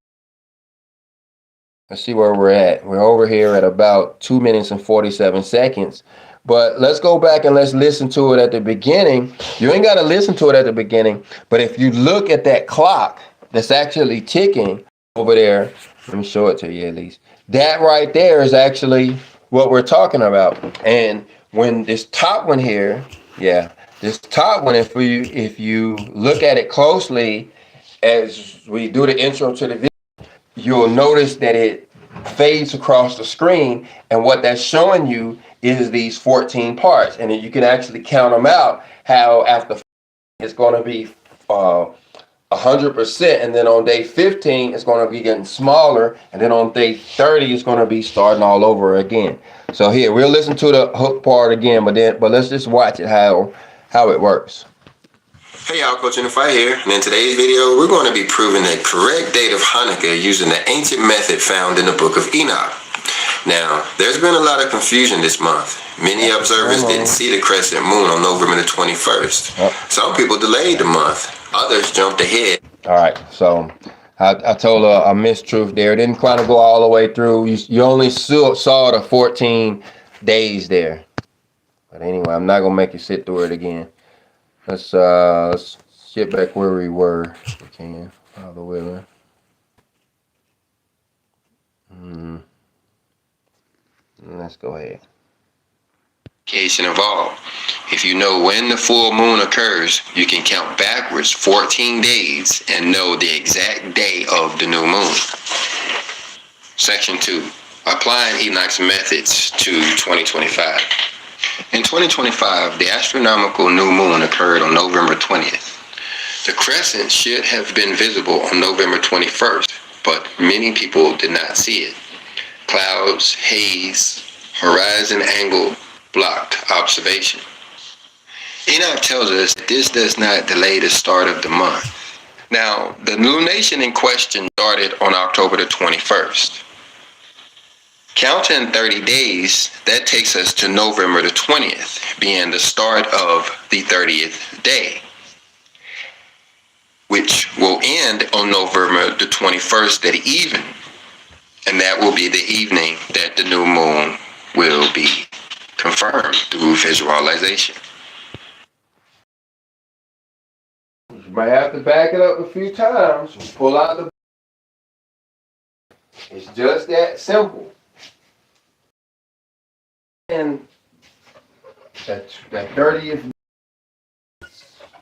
A: Let's see where we're at. We're over here at about 2 minutes and 47 seconds. But let's go back and let's listen to it at the beginning. You ain't got to listen to it at the beginning. But if you look at that clock that's actually ticking, over there. Let me show it to you at least. That right there is actually what we're talking about. And when this top one here, yeah, this top one, if you look at it closely as we do the intro to the video, you'll notice that it fades across the screen, and what that's showing you is these 14 parts, and then you can actually count them out. How after it's going to be 100%, and then on day 15 it's going to be getting smaller, and then on day 30 it's going to be starting all over again. So here we'll listen to the hook part again, but let's just watch it how it works.
B: Hey y'all, Coach in the Fight here, and in today's video, we're going to be proving the correct date of Hanukkah using the ancient method found in the book of Enoch. Now, there's been a lot of confusion this month. Many observers didn't see the crescent moon on November the 21st. Some people delayed the month, others jumped ahead.
A: All right, so I told a mistruth there. It didn't kind of go all the way through. You only saw the 14 days there. But anyway, I'm not gonna make you sit through it again. Let's get back where we were. If we can. All the way there. Let's go ahead.
B: Involved. If you know when the full moon occurs, you can count backwards 14 days and know the exact day of the new moon. Section 2. Applying Enoch's methods to 2025. In 2025, the astronomical new moon occurred on November 20th. The crescent should have been visible on November 21st, but many people did not see it. Clouds, haze, horizon angle blocked observation. Enoch tells us that this does not delay the start of the month. Now, the lunation in question started on October the 21st. Counting 30 days, that takes us to November the 20th, being the start of the 30th day, which will end on November the 21st at even, and that will be the evening that the new moon will be confirmed through visualization.
A: You might have to back it up a few times. Pull out the. It's just that simple. And that 30th,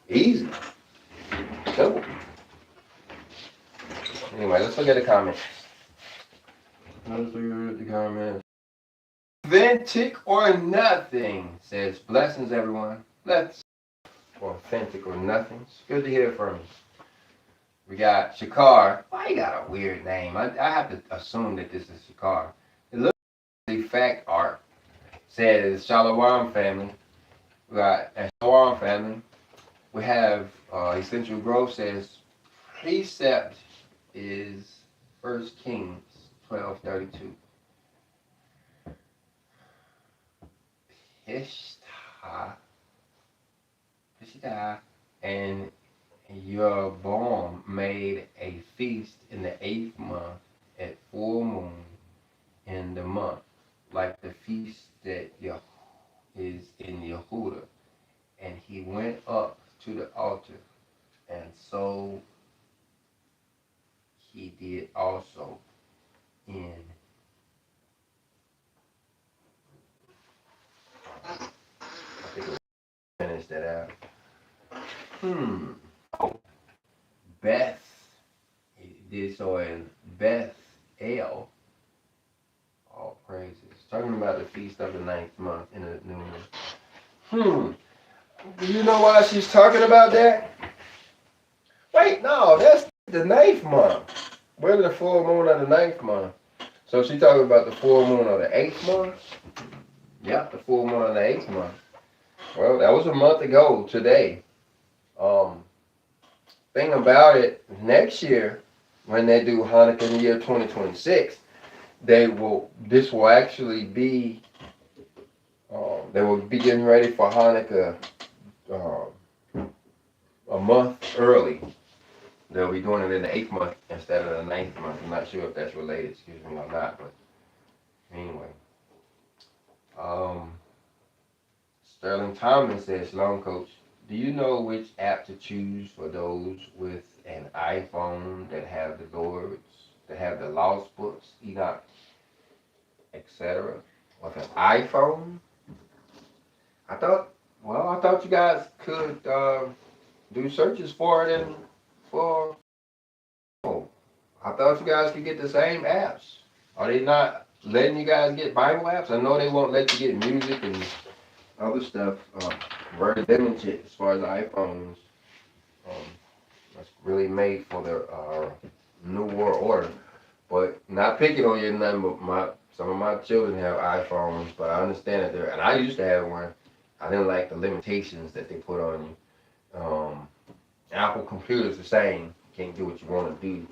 A: easy, simple. Anyway, let's look at the comments. Authentic or nothing, says blessings everyone. Let's authentic or nothing. It's good to hear from you. We got Shakar. Why you got a weird name? I have to assume that this is Shakar. It looks like fact art. Said it's Shalom family. We got a Shalom family. We have Essential Growth says precept is 1 Kings 12:32. Pishta and Jeroboam made a feast in the 8th month at full moon in the month, like the feast that is in Yehuda. And he went up to the altar, and so he did also in. I think we'll finish that out. Oh, Beth. He did so in Beth El. All praises. Talking about the feast of the 9th month in the new moon. Do you know why she's talking about that? Wait, no, that's the 9th month. Where's the full moon of the 9th month? So she's talking about the full moon of the 8th month? Yep, the full moon of the 8th month. Well, that was a month ago today. Thing about it, next year, when they do Hanukkah in the year 2026, this will actually be, they will be getting ready for Hanukkah a month early. They'll be doing it in the 8th month instead of the 9th month. I'm not sure if that's related, or not, but anyway. Sterling Thomas says, Shalom Coach, do you know which app to choose for those with an iPhone that have the words to have the lost books, Enoch, etc. with an iPhone. I thought you guys could do searches for it and for. Oh, I thought you guys could get the same apps. Are they not letting you guys get Bible apps? I know they won't let you get music and other stuff. Very limited as far as iPhones. Um, that's really made for the new world order. But not picking on you, nothing. But some of my children have iPhones, but I understand that they're. And I used to have one. I didn't like the limitations that they put on you. Apple computers the same. You can't do what you want to do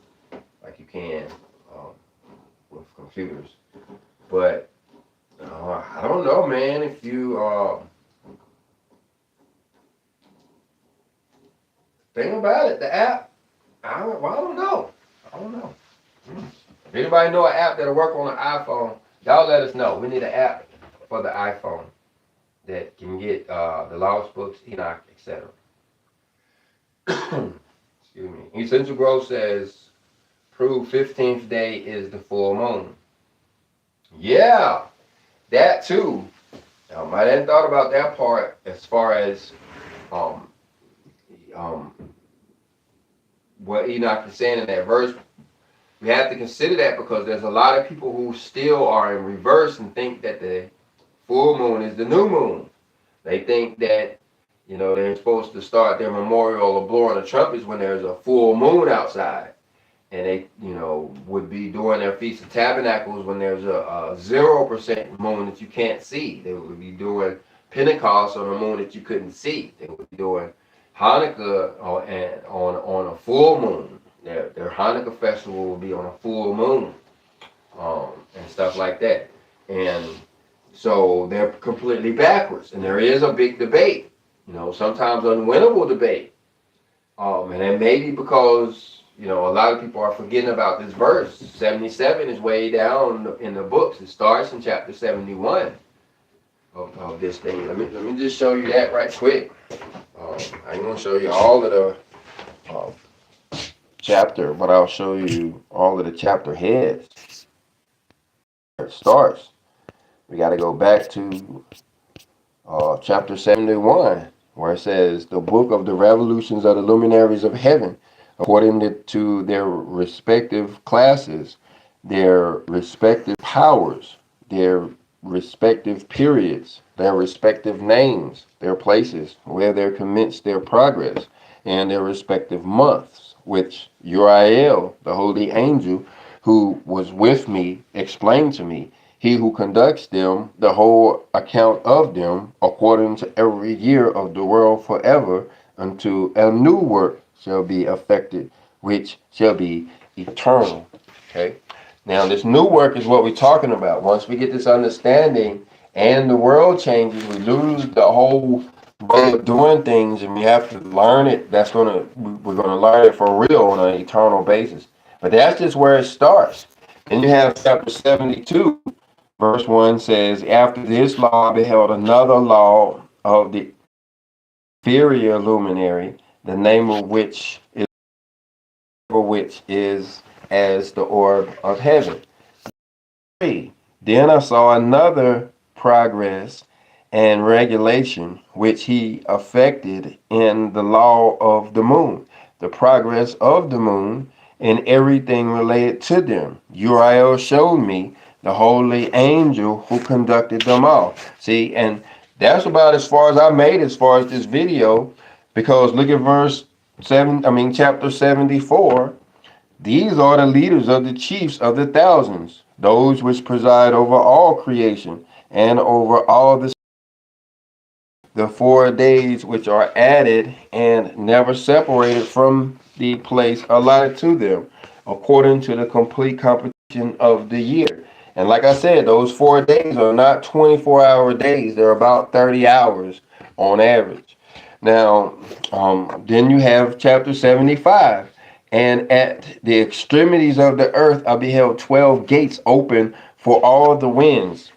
A: like you can um, with computers. But I don't know, man. If you think about it, the app. I don't know. I don't know. If anybody know an app that'll work on an iPhone, y'all let us know. We need an app for the iPhone that can get the lost books, Enoch, etc. Excuse me. Essential Growth says, prove 15th day is the full moon. Yeah, that too. I hadn't thought about that part as far as um, what Enoch is saying in that verse. We have to consider that because there's a lot of people who still are in reverse and think that the full moon is the new moon. They think that, they're supposed to start their memorial of blowing the trumpets when there's a full moon outside. And they, would be doing their Feast of Tabernacles when there's a 0% moon that you can't see. They would be doing Pentecost on a moon that you couldn't see. They would be doing Hanukkah on a full moon. Their Hanukkah festival will be on a full moon, and stuff like that. And so they're completely backwards. And there is a big debate, sometimes unwinnable debate. And it may be because, a lot of people are forgetting about this verse. 77 is way down in the books. It starts in chapter 71 of this thing. Let me just show you that right quick. I ain't going to show you all of the chapter, but I'll show you all of the chapter heads. It starts. We got to go back to chapter 71, where it says, the book of the revolutions of the luminaries of heaven, according to their respective classes, their respective powers, their respective periods, their respective names, their places, where they commenced their progress, and their respective months, which Uriel, the holy angel, who was with me, explained to me. He who conducts them, the whole account of them, according to every year of the world forever, unto a new work shall be effected, which shall be eternal. Okay? Now, this new work is what we're talking about. Once we get this understanding and the world changes, we lose the whole way of doing things, and we have to learn it. We're gonna learn it for real on an eternal basis. But that's just where it starts. And you have chapter 72. Verse 1 says, after this law I beheld another law of the inferior luminary, the name of which is as the orb of heaven. 3. Then I saw another progress and regulation which he effected in the law of the moon, the progress of the moon, and everything related to them. Uriel showed me the holy angel who conducted them all. See, and that's about as far as I made as far as this video, because look at chapter 74. These are the leaders of the chiefs of the thousands, those which preside over all creation and over all the 4 days which are added and never separated from the place allotted to them, according to the complete competition of the year. And like I said, those 4 days are not 24-hour days. They're about 30 hours on average. Now, then you have chapter 75. And at the extremities of the earth I beheld 12 gates open for all the winds,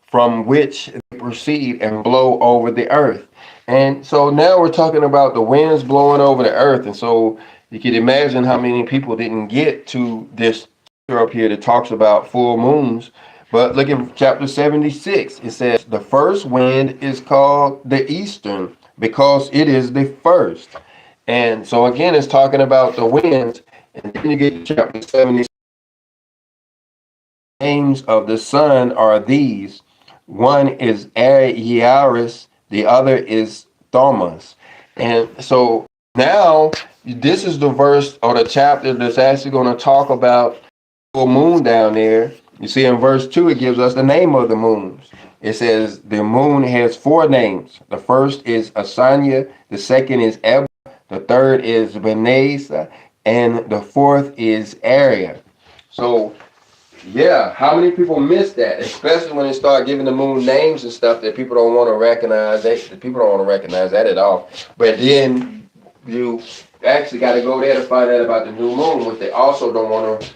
A: from which they proceed and blow over the earth. And so now we're talking about the winds blowing over the earth. And so You can imagine how many people didn't get to this up here that talks about full moons. But look at chapter 76. It says the first wind is called the eastern because it is the first. And so again, it's talking about the winds. And then you get to chapter 76. Names of the sun are these. One is Ariaris, the other is Thomas. And so now this is the verse or the chapter that's actually going to talk about full moon down there. You see in verse 2, it gives us the name of the moons. It says the moon has four names. The first is Asanya, the second is Eba, the third is Benesa, and the fourth is Aria. So yeah, how many people miss that? Especially when they start giving the moon names and stuff that people don't want to recognize. People don't want to recognize that at all. But then you actually got to go there to find out about the new moon, which they also don't want to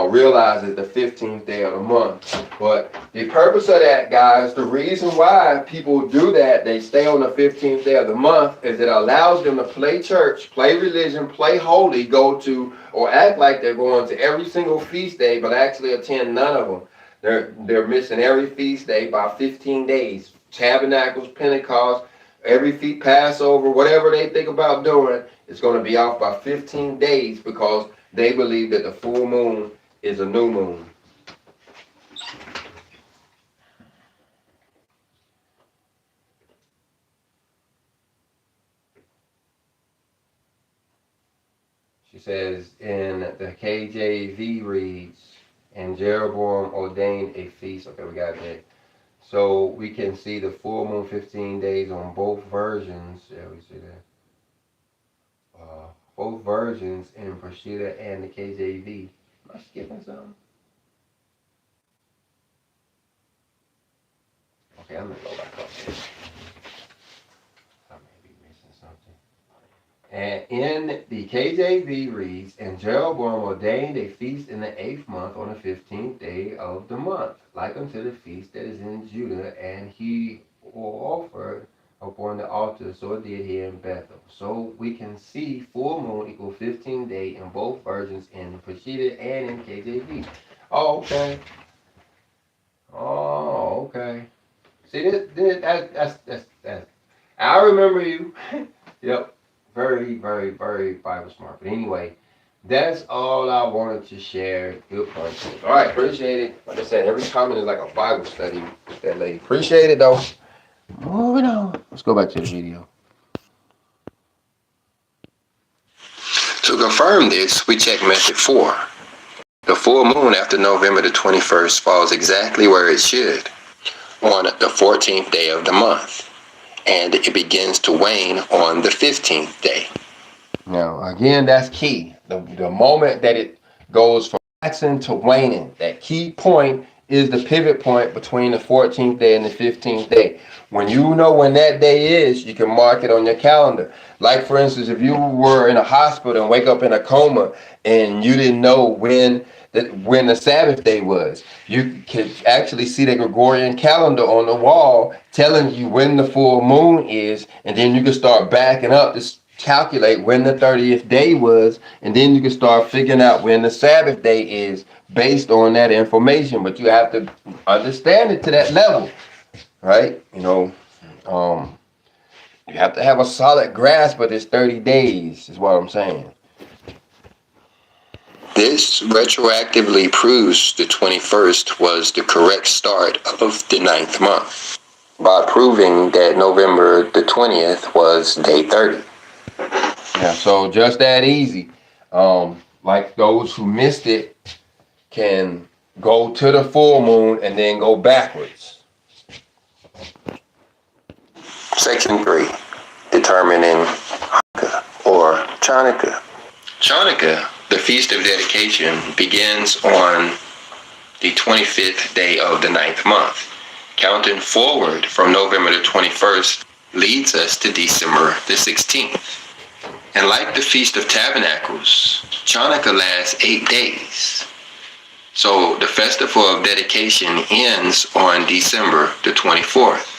A: realize is the 15th day of the month. But the purpose of that, guys, the reason why people do that, they stay on the 15th day of the month, is it allows them to play church, play religion, play holy, go to or act like they're going to every single feast day, but actually attend none of them. They're missing every feast day by 15 days. Tabernacles, Pentecost, every feast, Passover, whatever they think about doing, it's going to be off by 15 days because they believe that the full moon is a new moon. She says in the KJV reads, and Jeroboam ordained a feast. Okay, we got that. So we can see the full moon 15 days on both versions. Yeah, we see that. Both versions in Peshitta and the KJV. Am I skipping something? Okay, I'm gonna go back up here. I may be missing something. And in the KJV reads, and Jeroboam ordained a feast in the 8th month on the 15th day of the month, like unto the feast that is in Judah, and he offered upon the altar, so did he in Bethel. So we can see full moon equal 15 day in both versions in Peshitta and in KJV. Oh, okay. Oh, okay. See, that's I remember you. Yep. Very, very, very Bible smart. But anyway, that's all I wanted to share. Good point. All right, appreciate it. Like I said, every comment is like a Bible study with that lady. Appreciate it, though. Moving on. Let's go back to the video.
B: To confirm this, we check method 4. The full moon after November the 21st falls exactly where it should, on the 14th day of the month, and it begins to wane on the 15th day.
A: Now, again, that's key. The moment that it goes from waxing to waning, that key point is the pivot point between the 14th day and the 15th day. When you know when that day is, you can mark it on your calendar. Like, for instance, if you were in a hospital and wake up in a coma and you didn't know when the Sabbath day was, you could actually see the Gregorian calendar on the wall telling you when the full moon is, and then you can start backing up to calculate when the 30th day was, and then you can start figuring out when the Sabbath day is based on that information. But you have to understand it to that level, right? You have to have a solid grasp of this 30 days, is what I'm saying.
B: This retroactively proves the 21st was the correct start of the 9th month by proving that November the 20th was day 30.
A: Yeah, so just that easy. Like those who missed it can go to the full moon and then go backwards.
B: Section 3, determining Hanukkah or Chanukah. Chanukah, the Feast of Dedication, begins on the 25th day of the 9th month. Counting forward from November the 21st leads us to December the 16th. And like the Feast of Tabernacles, Chanukah lasts 8 days. So the Festival of Dedication ends on December the 24th.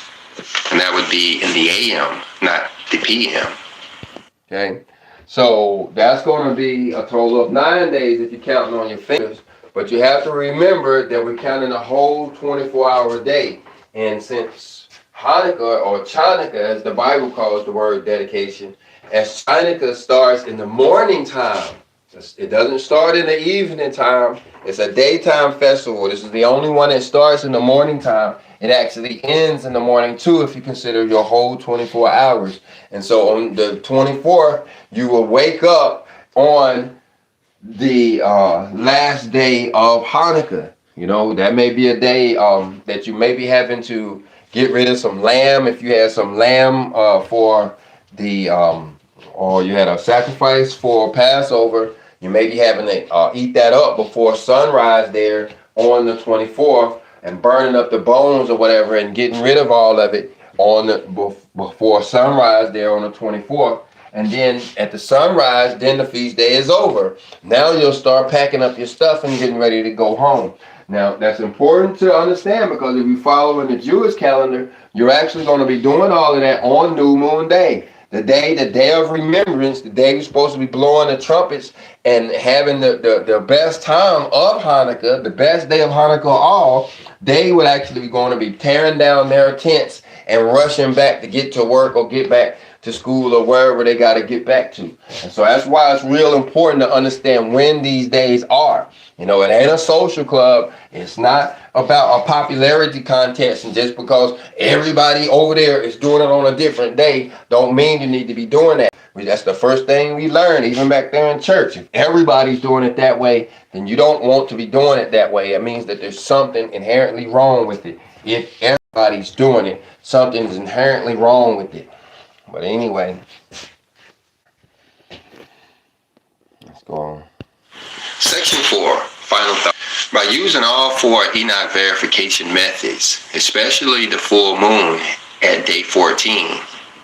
B: And that would be in the AM, not the PM.
A: Okay. So that's going to be a total of 9 days if you're counting on your fingers. But you have to remember that we're counting a whole 24-hour day. And since Hanukkah, or Chanukah, as the Bible calls the word dedication, as Chanukah starts in the morning time, it doesn't start in the evening time. It's a daytime festival. This is the only one that starts in the morning time. It actually ends in the morning too, if you consider your whole 24 hours. And so on the 24th, you will wake up on the last day of Hanukkah. You know, that may be a day that you may be having to get rid of some lamb. If you had some lamb for the, or you had a sacrifice for Passover, you may be having to eat that up before sunrise there on the 24th, and burning up the bones or whatever and getting rid of all of it on the before sunrise there on the 24th. And then at the sunrise, then the feast day is over. Now you'll start packing up your stuff and getting ready to go home. Now that's important to understand, because if you follow in the Jewish calendar, you're actually going to be doing all of that on New Moon Day. The day of remembrance, the day you're supposed to be blowing the trumpets and having the best time of Hanukkah, the best day of Hanukkah all, they would actually be going to be tearing down their tents and rushing back to get to work or get back to school or wherever they got to get back to. And so that's why it's real important to understand when these days are. You know, it ain't a social club. It's not about a popularity contest, and just because everybody over there is doing it on a different day don't mean you need to be doing that. That's the first thing we learned, even back there in church. If everybody's doing it that way, then you don't want to be doing it that way. It means that there's something inherently wrong with it. If everybody's doing it, something's inherently wrong with it. But anyway, let's go on.
B: Section 4, final thought. By using all 4 Enoch verification methods, especially the full moon at day 14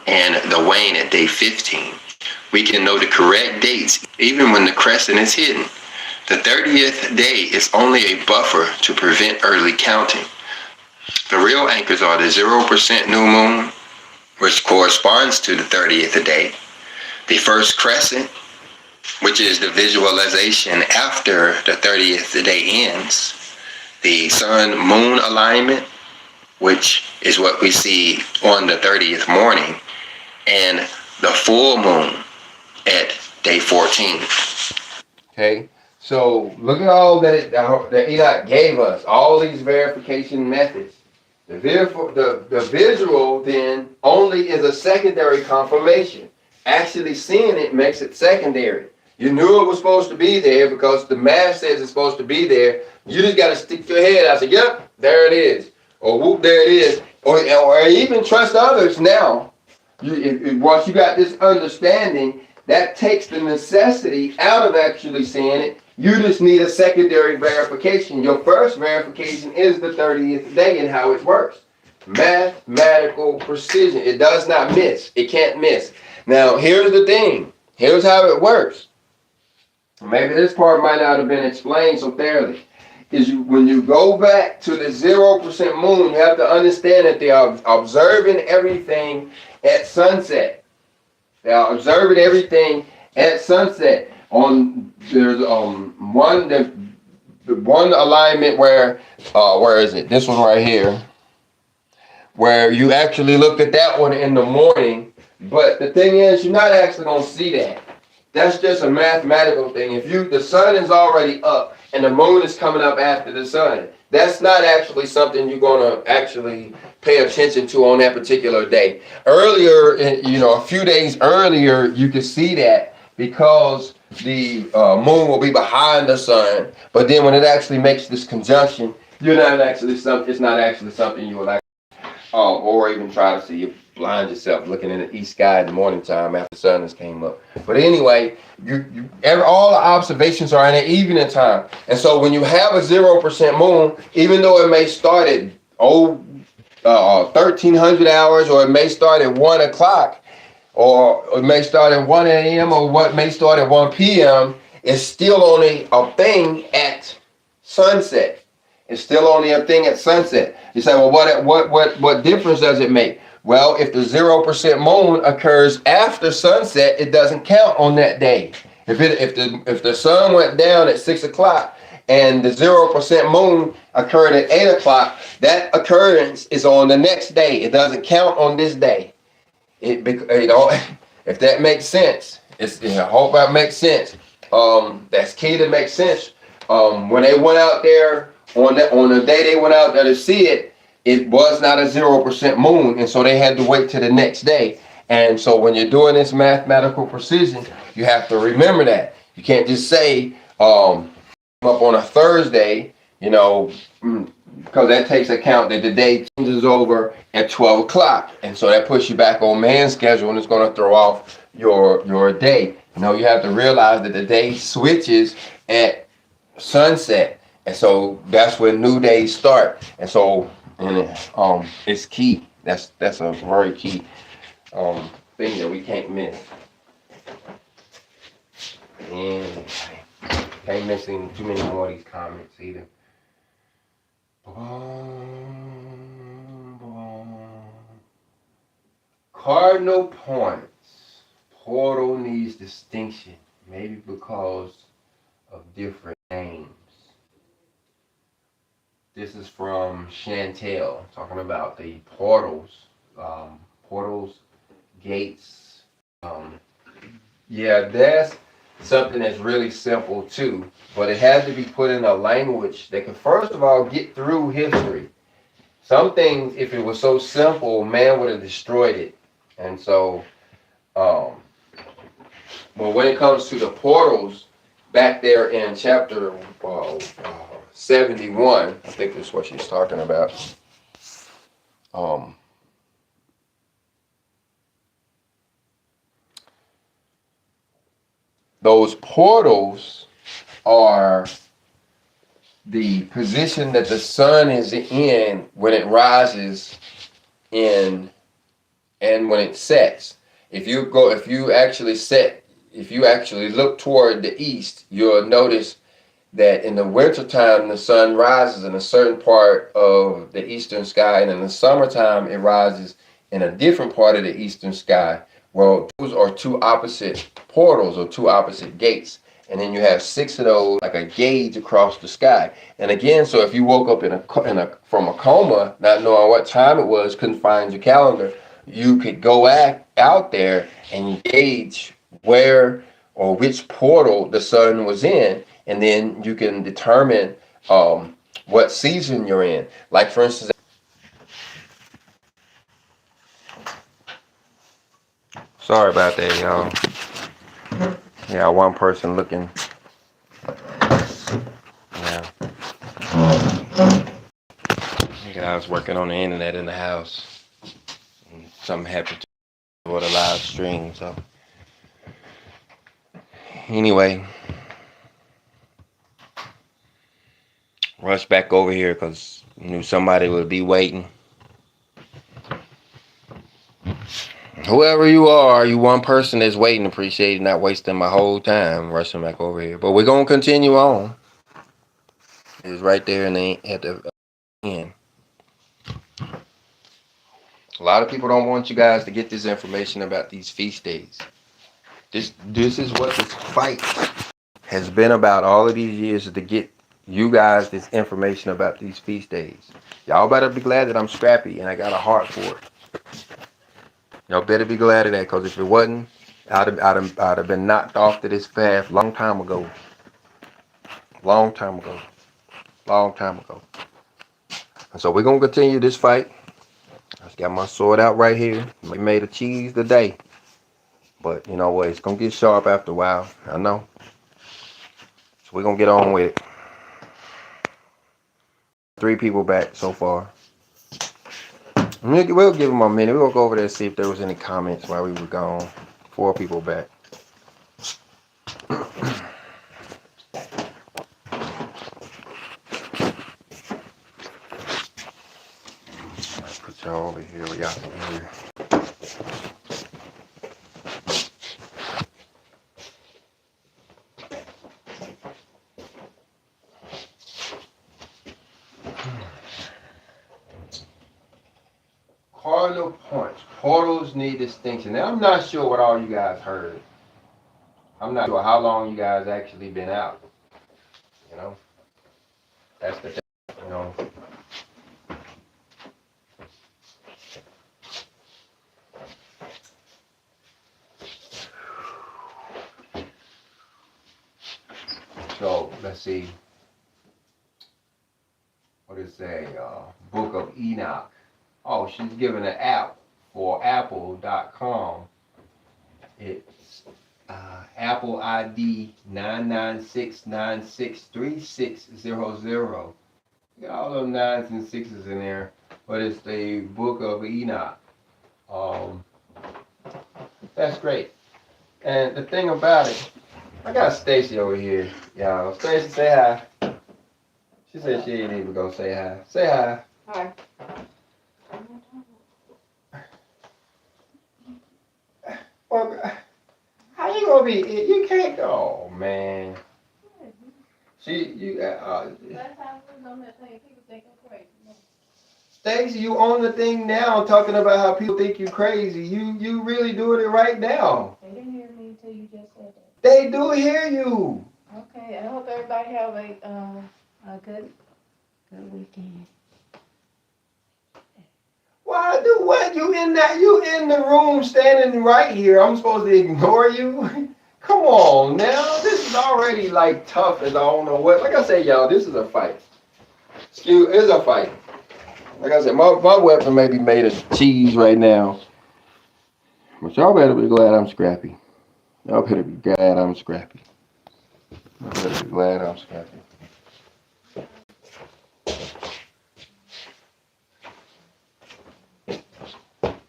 B: and the wane at day 15, we can know the correct dates even when the crescent is hidden. The 30th day is only a buffer to prevent early counting. The real anchors are the 0% new moon, which corresponds to the 30th day, the first crescent, which is the visualization after the 30th day ends, the sun-moon alignment, which is what we see on the 30th morning, and the full moon at day 14.
A: Okay, so look at all that Enoch gave us, all these verification methods. The visual then only is a secondary confirmation. Actually seeing it makes it secondary. You knew it was supposed to be there because the math says it's supposed to be there. You just got to stick your head out and say, yep, there it is. Or whoop, there it is. Or even trust others now. Once you got this understanding, that takes the necessity out of actually seeing it. You just need a secondary verification. Your first verification is the 30th day and how it works. Mathematical precision. It does not miss. It can't miss. Now, here's the thing. Here's how it works. Maybe this part might not have been explained so thoroughly. When you go back to the 0% moon, you have to understand that they are observing everything at sunset. They are observing everything at sunset. There's one alignment where is it? This one right here, where you actually looked at that one in the morning. But the thing is, you're not actually gonna see that. That's just a mathematical thing. If the sun is already up and the moon is coming up after the sun, that's not actually something you're gonna actually pay attention to on that particular day. Earlier, a few days earlier, you could see that because the moon will be behind the sun. But then when it actually makes this conjunction, it's not actually something you will like, or even try to see. You blind yourself looking in the east sky in the morning time after the sun has came up. But anyway, all the observations are in the evening time. And so when you have a 0% moon, even though it may start at 1300 hours, or it may start at 1 o'clock, or it may start at 1 a.m. or what may start at 1 p.m., it's still only a thing at sunset. It's still only a thing at sunset. You say, well, what difference does it make? Well, if the 0% moon occurs after sunset, it doesn't count on that day. If the sun went down at 6 o'clock and the 0% moon occurred at 8 o'clock, that occurrence is on the next day. It doesn't count on this day. If that makes sense, I hope that makes sense. That's key to make sense. When they went out there on the day they went out there to see it, it was not a 0% moon, and so they had to wait till the next day. And so when you're doing this mathematical precision, you have to remember that. You can't just say up on a Thursday, because that takes account that the day changes over at 12 o'clock. And so that puts you back on man's schedule, and it's going to throw off your day. You have to realize that the day switches at sunset. And so that's when new days start. And so it's key. That's a very key thing that we can't miss. And can't miss too many more of these comments either. Cardinal points. Portal needs distinction. Maybe because of different names. This is from Chantel, talking about the portals. Portals, gates. Yeah, that's something that's really simple too. But it had to be put in a language that could first of all get through history. Some things, if it was so simple, man would have destroyed it. And so, but when it comes to the portals, back there in chapter 71, I think that's what she's talking about. Those portals are the position that the sun is in when it rises in and when it sets. If you actually look toward the east, you'll notice that in the wintertime the sun rises in a certain part of the eastern sky, and in the summertime it rises in a different part of the eastern sky. Well, those are two opposite portals or two opposite gates. And then you have 6 of those, like a gauge across the sky. And again, so if you woke up from a coma, not knowing what time it was, couldn't find your calendar, you could go out there and gauge where or which portal the sun was in, and then you can determine what season you're in. Like for instance, sorry about that, y'all. Yeah, one person looking. Yeah. I was working on the internet in the house. And something happened to the live stream. So anyway, rush back over here because knew somebody would be waiting. Whoever you are, you one person that's waiting, appreciate it, not wasting my whole time rushing back over here. But we're going to continue on. It's right there at the end. A lot of people don't want you guys to get this information about these feast days. This is what this fight has been about all of these years, is to get you guys this information about these feast days. Y'all better be glad that I'm scrappy and I got a heart for it. Y'all better be glad of that, because if it wasn't, I'd have been knocked off to this path long time ago. Long time ago. Long time ago. And so we're going to continue this fight. I just got my sword out right here. We made a cheese today. But you know what? It's going to get sharp after a while. I know. So we're going to get on with it. 3 people back so far. We'll give them a minute. We'll go over there and see if there was any comments while we were gone. 4 people back. Put y'all over here where y'all can hear. Cardinal points. Portals need distinction. Now, I'm not sure what all you guys heard. I'm not sure how long you guys actually been out. You know, that's the thing. You know, so let's see. What is a Book of Enoch? Oh, she's giving an app for Apple.com. It's Apple ID 996963600. Got all those nines and sixes in there, but it's the Book of Enoch. That's great. And the thing about it, I got Stacy over here, y'all. Stacy, say hi. She said she ain't even gonna say hi. Say hi.
D: Hi.
A: Well, how you gonna be? You can't. Oh man. You.
D: Last time we was on that thing, people think I'm crazy.
A: Stacy, you on the thing now, talking about how people think you crazy. You really doing it right now.
D: They didn't hear me until you just said that.
A: They do hear you.
D: Okay, I hope everybody have a good weekend.
A: Why do what? You in the room standing right here. I'm supposed to ignore you? Come on now. This is already like tough as I don't know what. Like I said, y'all, this is a fight. It's a fight. Like I said, my weapon may be made of cheese right now. But y'all better be glad I'm scrappy. Y'all better be glad I'm scrappy. Y'all better be glad I'm scrappy.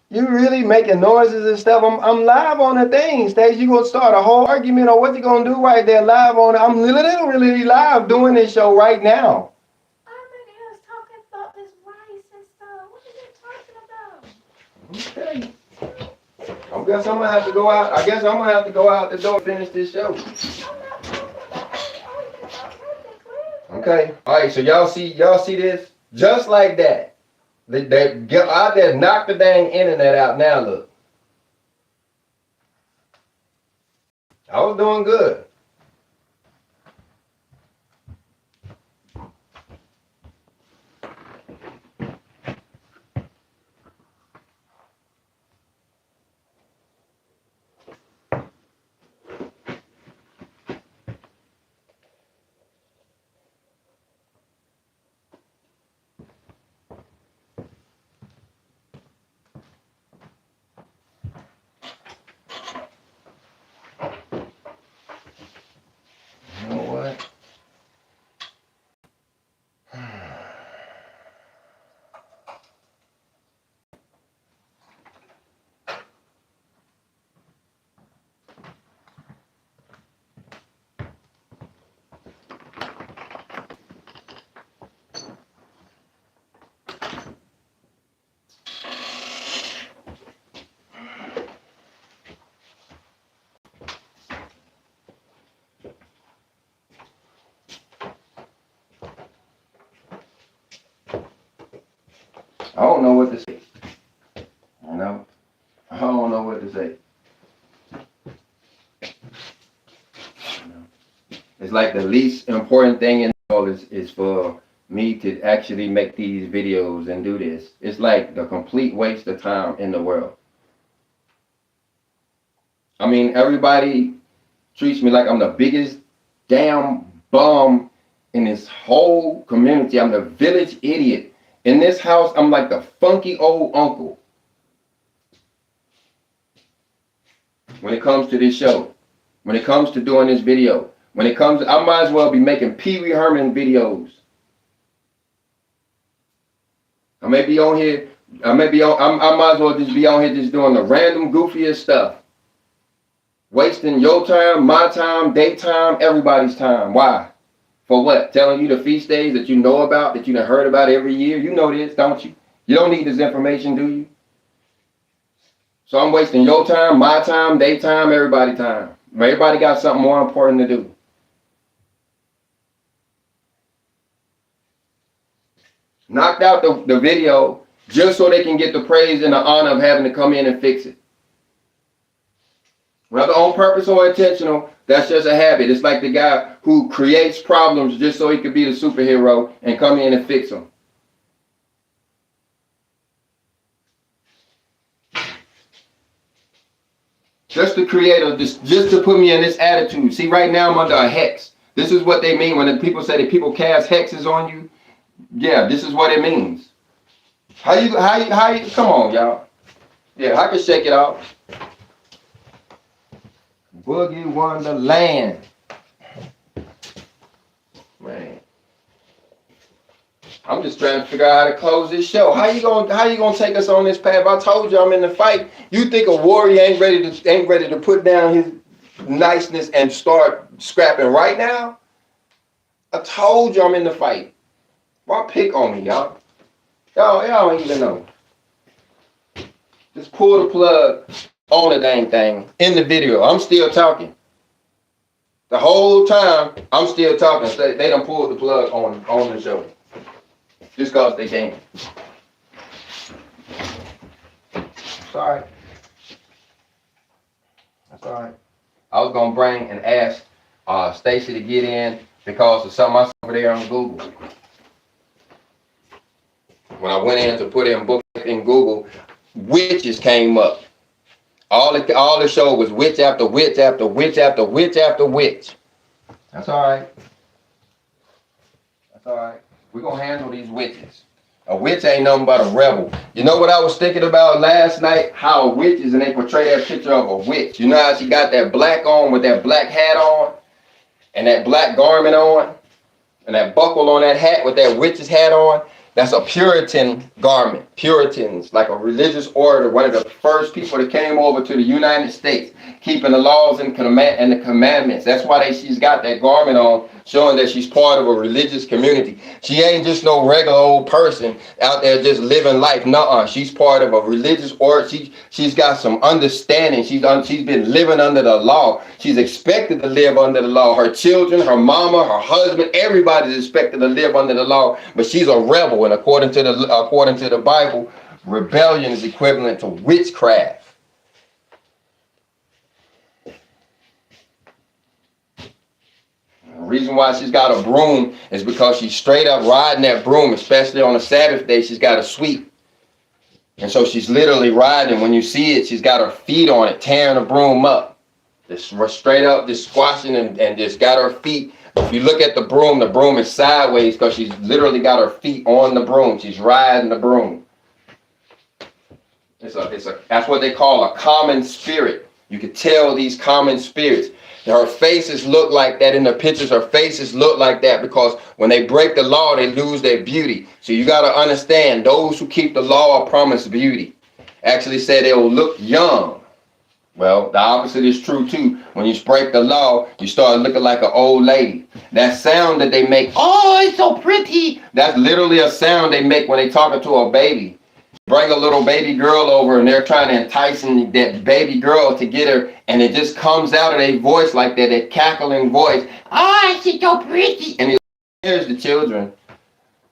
A: You really making noises and stuff. I'm live on the thing, Stacey. You gonna start a whole argument on what you gonna do right there live on it. I'm literally live doing this show right now.
D: I think he was talking about this rice and stuff. What are you talking about?
A: Okay. I guess I'm gonna have to go out. I guess I'm gonna have to go out the door and finish this show.
D: I'm not talking about
A: Okay. All right. So y'all see this just like that. They get out there, knock the dang internet out now. Look, I was doing good. You know what? I don't know what to say. You know? I don't know what to say. It's like the least important thing in the world is for me to actually make these videos and do this. It's like the complete waste of time in the world. I mean, everybody treats me like I'm the biggest damn bum in this whole community. I'm the village idiot. In this house, I'm like the funky old uncle. When it comes to this show, when it comes to doing this video, when it comes, I might as well be making Pee Wee Herman videos. I may be on here, I might as well just be on here just doing the random goofiest stuff. Wasting your time, my time, daytime, everybody's time. Why? For what? Telling you the feast days that you know about, that you done heard about every year. You know this, don't you? You don't need this information, do you? So I'm wasting your time, my time, daytime, everybody's time. Everybody got something more important to do. Knocked out the video just so they can get the praise and the honor of having to come in and fix it. Whether on purpose or intentional, that's just a habit. It's like the guy who creates problems just so he could be the superhero and come in and fix them. Just to create just to put me in this attitude. See, right now I'm under a hex. This is what they mean when the people say that people cast hexes on you. Yeah, this is what it means. How you, come on, y'all. Yeah, I can shake it off. Boogie Wonderland. Man. I'm just trying to figure out how to close this show. How you gonna take us on this path? I told you I'm in the fight. You think a warrior ain't ready to put down his niceness and start scrapping right now? I told you I'm in the fight. Why pick on me, y'all? Y'all ain't even know. Just pull the plug on the dang thing in the video. I'm still talking. The whole time I'm still talking. They done pulled the plug on the show. Just cause they can. Sorry. That's all right. I was gonna bring and ask Stacy to get in because of something I saw over there on Google. When I went in to put in book in Google, witches came up. All the show was witch after witch after witch after witch after witch. That's all right. That's all right. We're going to handle these witches. A witch ain't nothing but a rebel. You know what I was thinking about last night? How a witch is, and they portray that picture of a witch. You know how she got that black on with that black hat on and that black garment on and that buckle on that hat with that witch's hat on? That's a Puritan garment. Puritans, like a religious order, one of the first people that came over to the United States, keeping the laws and the commandments. That's why she's got that garment on, showing that she's part of a religious community. She ain't just no regular old person out there just living life. Nuh-uh. She's part of a religious order. She's got some understanding. She's been living under the law. She's expected to live under the law. Her children, her mama, her husband, everybody's expected to live under the law. But she's a rebel, and according to the Bible, rebellion is equivalent to witchcraft. The reason why she's got a broom is because she's straight up riding that broom, especially on a Sabbath day. She's got a sweep. And so she's literally riding. When you see it, she's got her feet on it, tearing the broom up. Just straight up, just squashing and just got her feet. If you look at the broom is sideways because she's literally got her feet on the broom. She's riding the broom. That's what they call a common spirit. You can tell these common spirits. Her faces look like that in the pictures. Her faces look like that because when they break the law, they lose their beauty. So you got to understand, those who keep the law are promised beauty. Actually said they will look young. Well, the opposite is true too. When you break the law, you start looking like an old lady. That sound that they make, oh, it's so pretty. That's literally a sound they make when they talking to a baby. Bring a little baby girl over and they're trying to entice that baby girl to get her, and it just comes out of their voice like that cackling voice. Oh, she's so pretty. And it scares the children.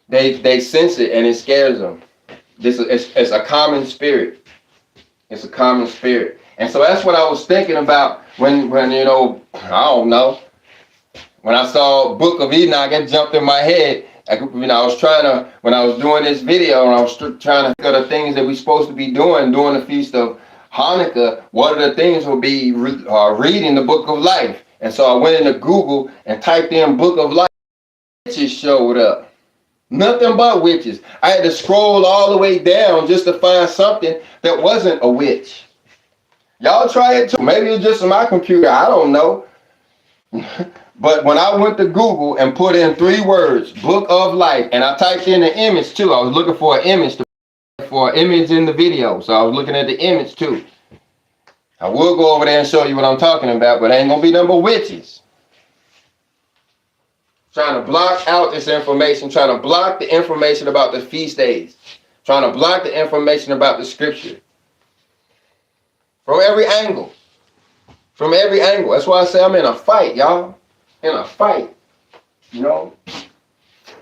A: They sense it and it scares them. It's a common spirit. It's a common spirit. And so that's what I was thinking about when I don't know, when I saw Book of Enoch, it jumped in my head. I was trying to, when I was doing this video, and I was trying to figure the things that we're supposed to be doing during the Feast of Hanukkah. One of the things will be reading the Book of Life. And so I went into Google and typed in Book of Life. Witches showed up. Nothing but witches. I had to scroll all the way down just to find something that wasn't a witch. Y'all try it too. Maybe it's just my computer. I don't know. But when I went to Google and put in 3 words, Book of Life, and I typed in the image too. I was looking for an image in the video. So I was looking at the image too. I will go over there and show you what I'm talking about, but it ain't gonna be number witches. Trying to block out this information, trying to block the information about the feast days, trying to block the information about the scripture. From every angle. From every angle. That's why I say I'm in a fight, y'all. In a fight. You know?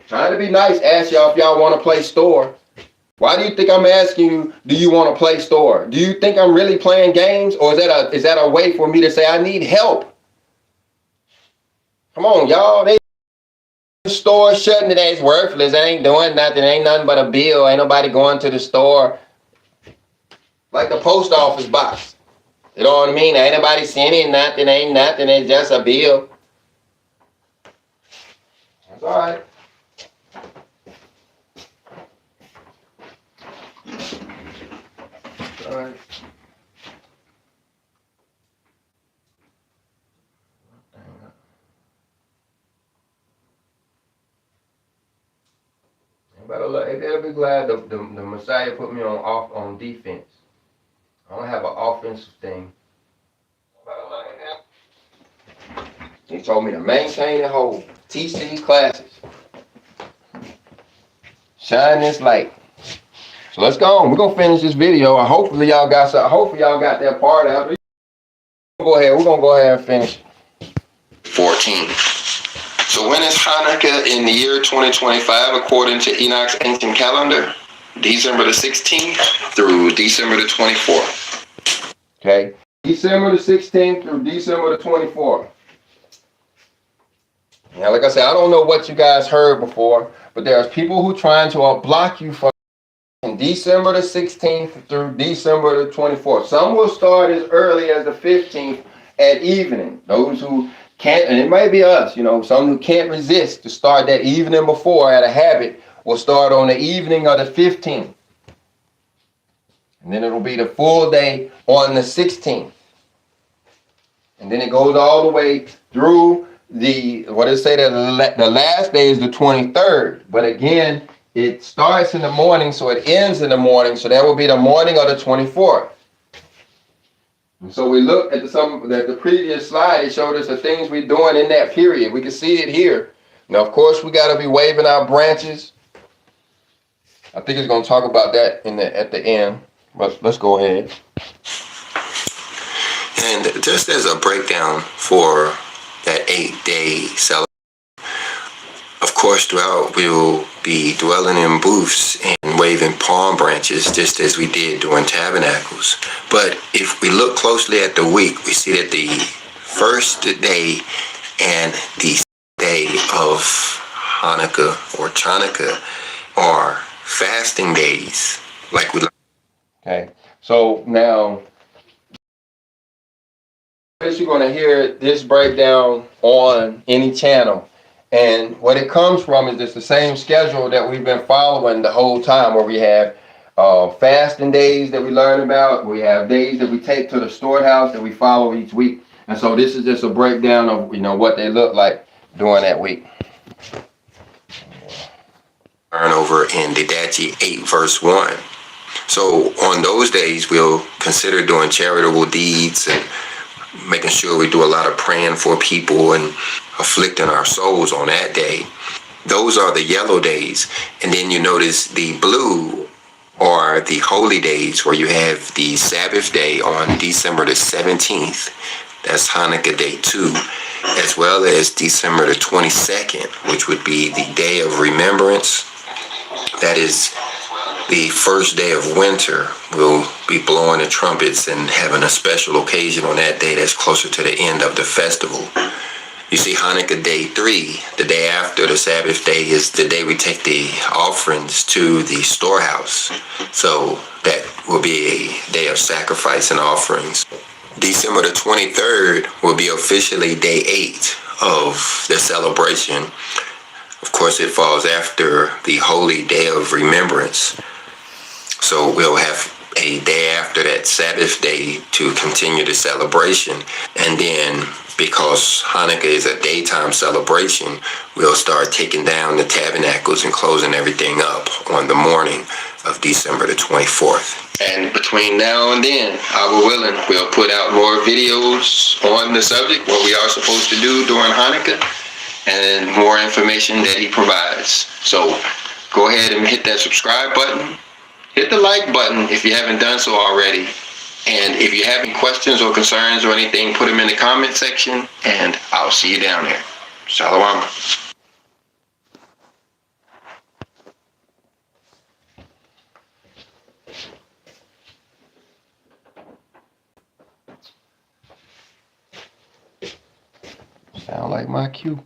A: Trying to be nice. Ask y'all if y'all want to play store. Why do you think I'm asking you, do you want to play store? Do you think I'm really playing games, or is that a way for me to say I need help? Come on, y'all. The store shutting today. It's worthless. It ain't doing nothing. It ain't nothing but a bill. Ain't nobody going to the store. Like the post office box. You know what I mean? Ain't nobody sending nothing. Ain't nothing. It's just a bill. That's all right. All right. They'll be glad the Messiah put me on defense. I don't have an offensive thing. He told me to maintain and hold. Teach these classes. Shine this light. So let's go on. We're gonna finish this video. Hopefully y'all got something. Hopefully y'all got that part out. Go ahead. We're gonna go ahead and finish.
B: 14. So when is Hanukkah in the year 2025 according to Enoch's ancient calendar? December the 16th through December the 24th.
A: Okay. December the 16th through December the 24th. Now, like I said, I don't know what you guys heard before, but there's people who trying to block you from December the 16th through December the 24th. Some will start as early as the 15th at evening. Those who can't, and it may be us, some who can't resist to start that evening before at a habit will start on the evening of the 15th. And then it'll be the full day on the 16th. And then it goes all the way through the last day is the 23rd. But again, it starts in the morning, so it ends in the morning. So that will be the morning of the 24th. And so we looked at the previous slide. It showed us the things we're doing in that period. We can see it here. Now, of course, we got to be waving our branches. I think it's going to talk about that at the end. But let's go ahead.
B: And just as a breakdown for that 8-day celebration, of course, throughout we'll be dwelling in booths and waving palm branches just as we did during tabernacles. But if we look closely at the week, we see that the first day and the day of Hanukkah or Chanukah are fasting days.
A: Okay, so now you're going to hear this breakdown on any channel. And what it comes from is it's the same schedule that we've been following the whole time, where we have fasting days that we learn about. We have days that we take to the storehouse that we follow each week. And so this is just a breakdown of what they look like during that week.
B: Turn over in Didache 8 verse 1. So on those days we'll consider doing charitable deeds and making sure we do a lot of praying for people and afflicting our souls on that day. Those are the yellow days. And then you notice the blue are the holy days, where you have the Sabbath day on December the 17th. That's Hanukkah day 2, as well as December the 22nd, which would be the day of remembrance. That is the first day of winter. We'll be blowing the trumpets and having a special occasion on that day that's closer to the end of the festival. You see, Hanukkah day 3, the day after the Sabbath day, is the day we take the offerings to the storehouse. So that will be a day of sacrifice and offerings. December the 23rd will be officially day 8 of the celebration. Of course, it falls after the holy day of remembrance. So we'll have a day after that Sabbath day to continue the celebration. And then, because Hanukkah is a daytime celebration, we'll start taking down the tabernacles and closing everything up on the morning of December the 24th. And between now and then, our willing, we'll put out more videos on the subject, what we are supposed to do during Hanukkah, and more information that he provides. So go ahead and hit that subscribe button. Hit the like button if you haven't done so already. And if you have any questions or concerns or anything, put them in the comment section, and I'll see you down there. Shalom.
A: like my cue.